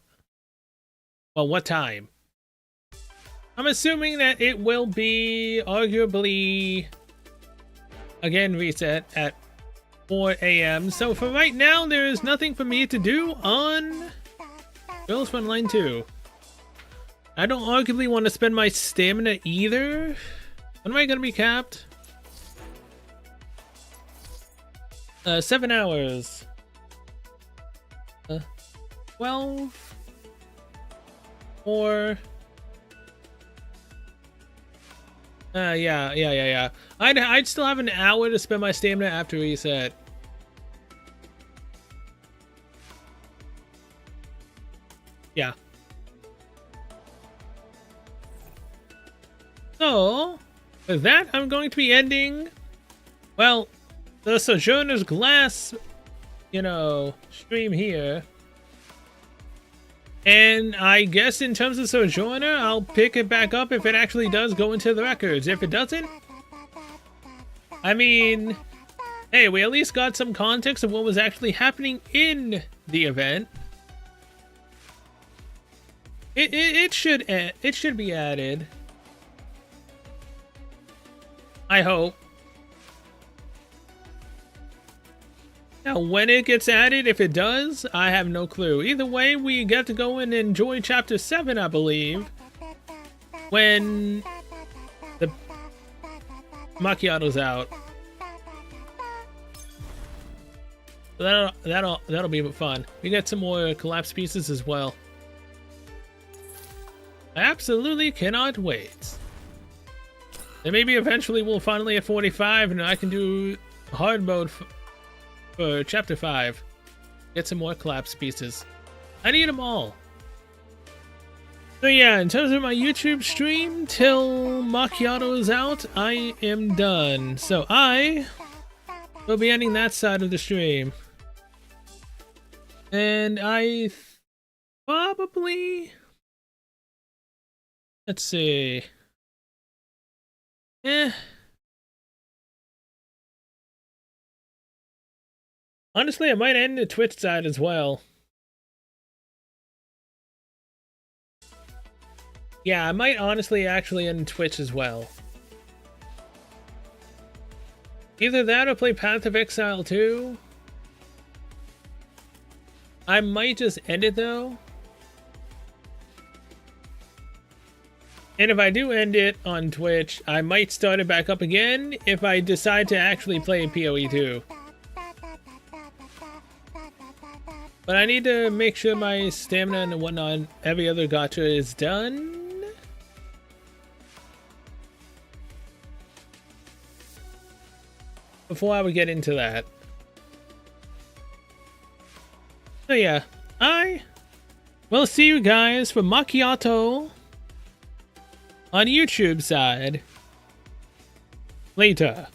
Well, what time? I'm assuming that it will be arguably again reset at 4 a.m. So for right now, there is nothing for me to do on Girls Frontline 2. I don't arguably want to spend my stamina either. When am I going to be capped? 7 hours. 12. Or... yeah. I'd still have an hour to spend my stamina after reset. Yeah. So, with that, I'm going to be ending, well, the Sojourners Glass, stream here. And I guess in terms of Sojourner, I'll pick it back up if it actually does go into the records. If it doesn't, I mean, hey, we at least got some context of what was actually happening in the event. It should be added. I hope. Now, when it gets added, if it does, I have no clue. Either way, we get to go and enjoy Chapter 7, I believe, when the Macchiato's out. So that'll be fun. We get some more collapse pieces as well. I absolutely cannot wait. And maybe eventually we'll finally hit 45 and I can do hard mode for Chapter 5. Get some more collapse pieces. I need them all. So yeah, in terms of my YouTube stream, till Macchiato is out, I am done. So I will be ending that side of the stream. And I probably... Let's see. Honestly, I might end the Twitch side as well. Yeah, I might honestly actually end Twitch as well. Either that or play Path of Exile 2. I might just end it though. And if I do end it on Twitch, I might start it back up again if I decide to actually play PoE 2. But I need to make sure my stamina and whatnot, every other gacha is done. Before I would get into that. So yeah, I will see you guys for Macchiato on YouTube side later.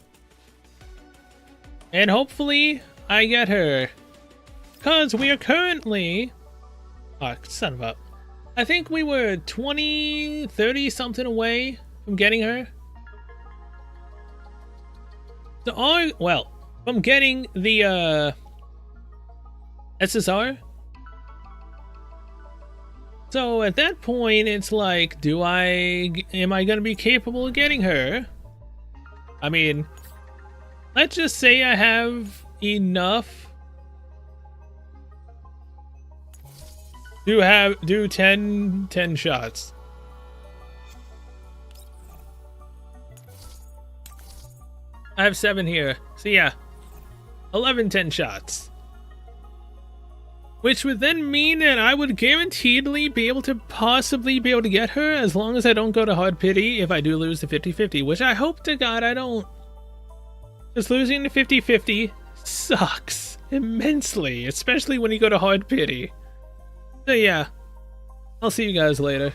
And hopefully I get her Because we are currently... Oh, son of a... I think we were 20, 30 something away from getting her. So, well, from getting the, SSR. So at that point, it's like, am I gonna be capable of getting her? I mean, let's just say I have enough to do 10 shots. I have 7 here. So yeah, 11 10 shots. Which would then mean that I would guaranteedly be able to possibly be able to get her as long as I don't go to hard pity if I do lose the 50-50, which I hope to God I don't. Just losing the 50-50 sucks immensely, especially when you go to hard pity. So yeah, I'll see you guys later.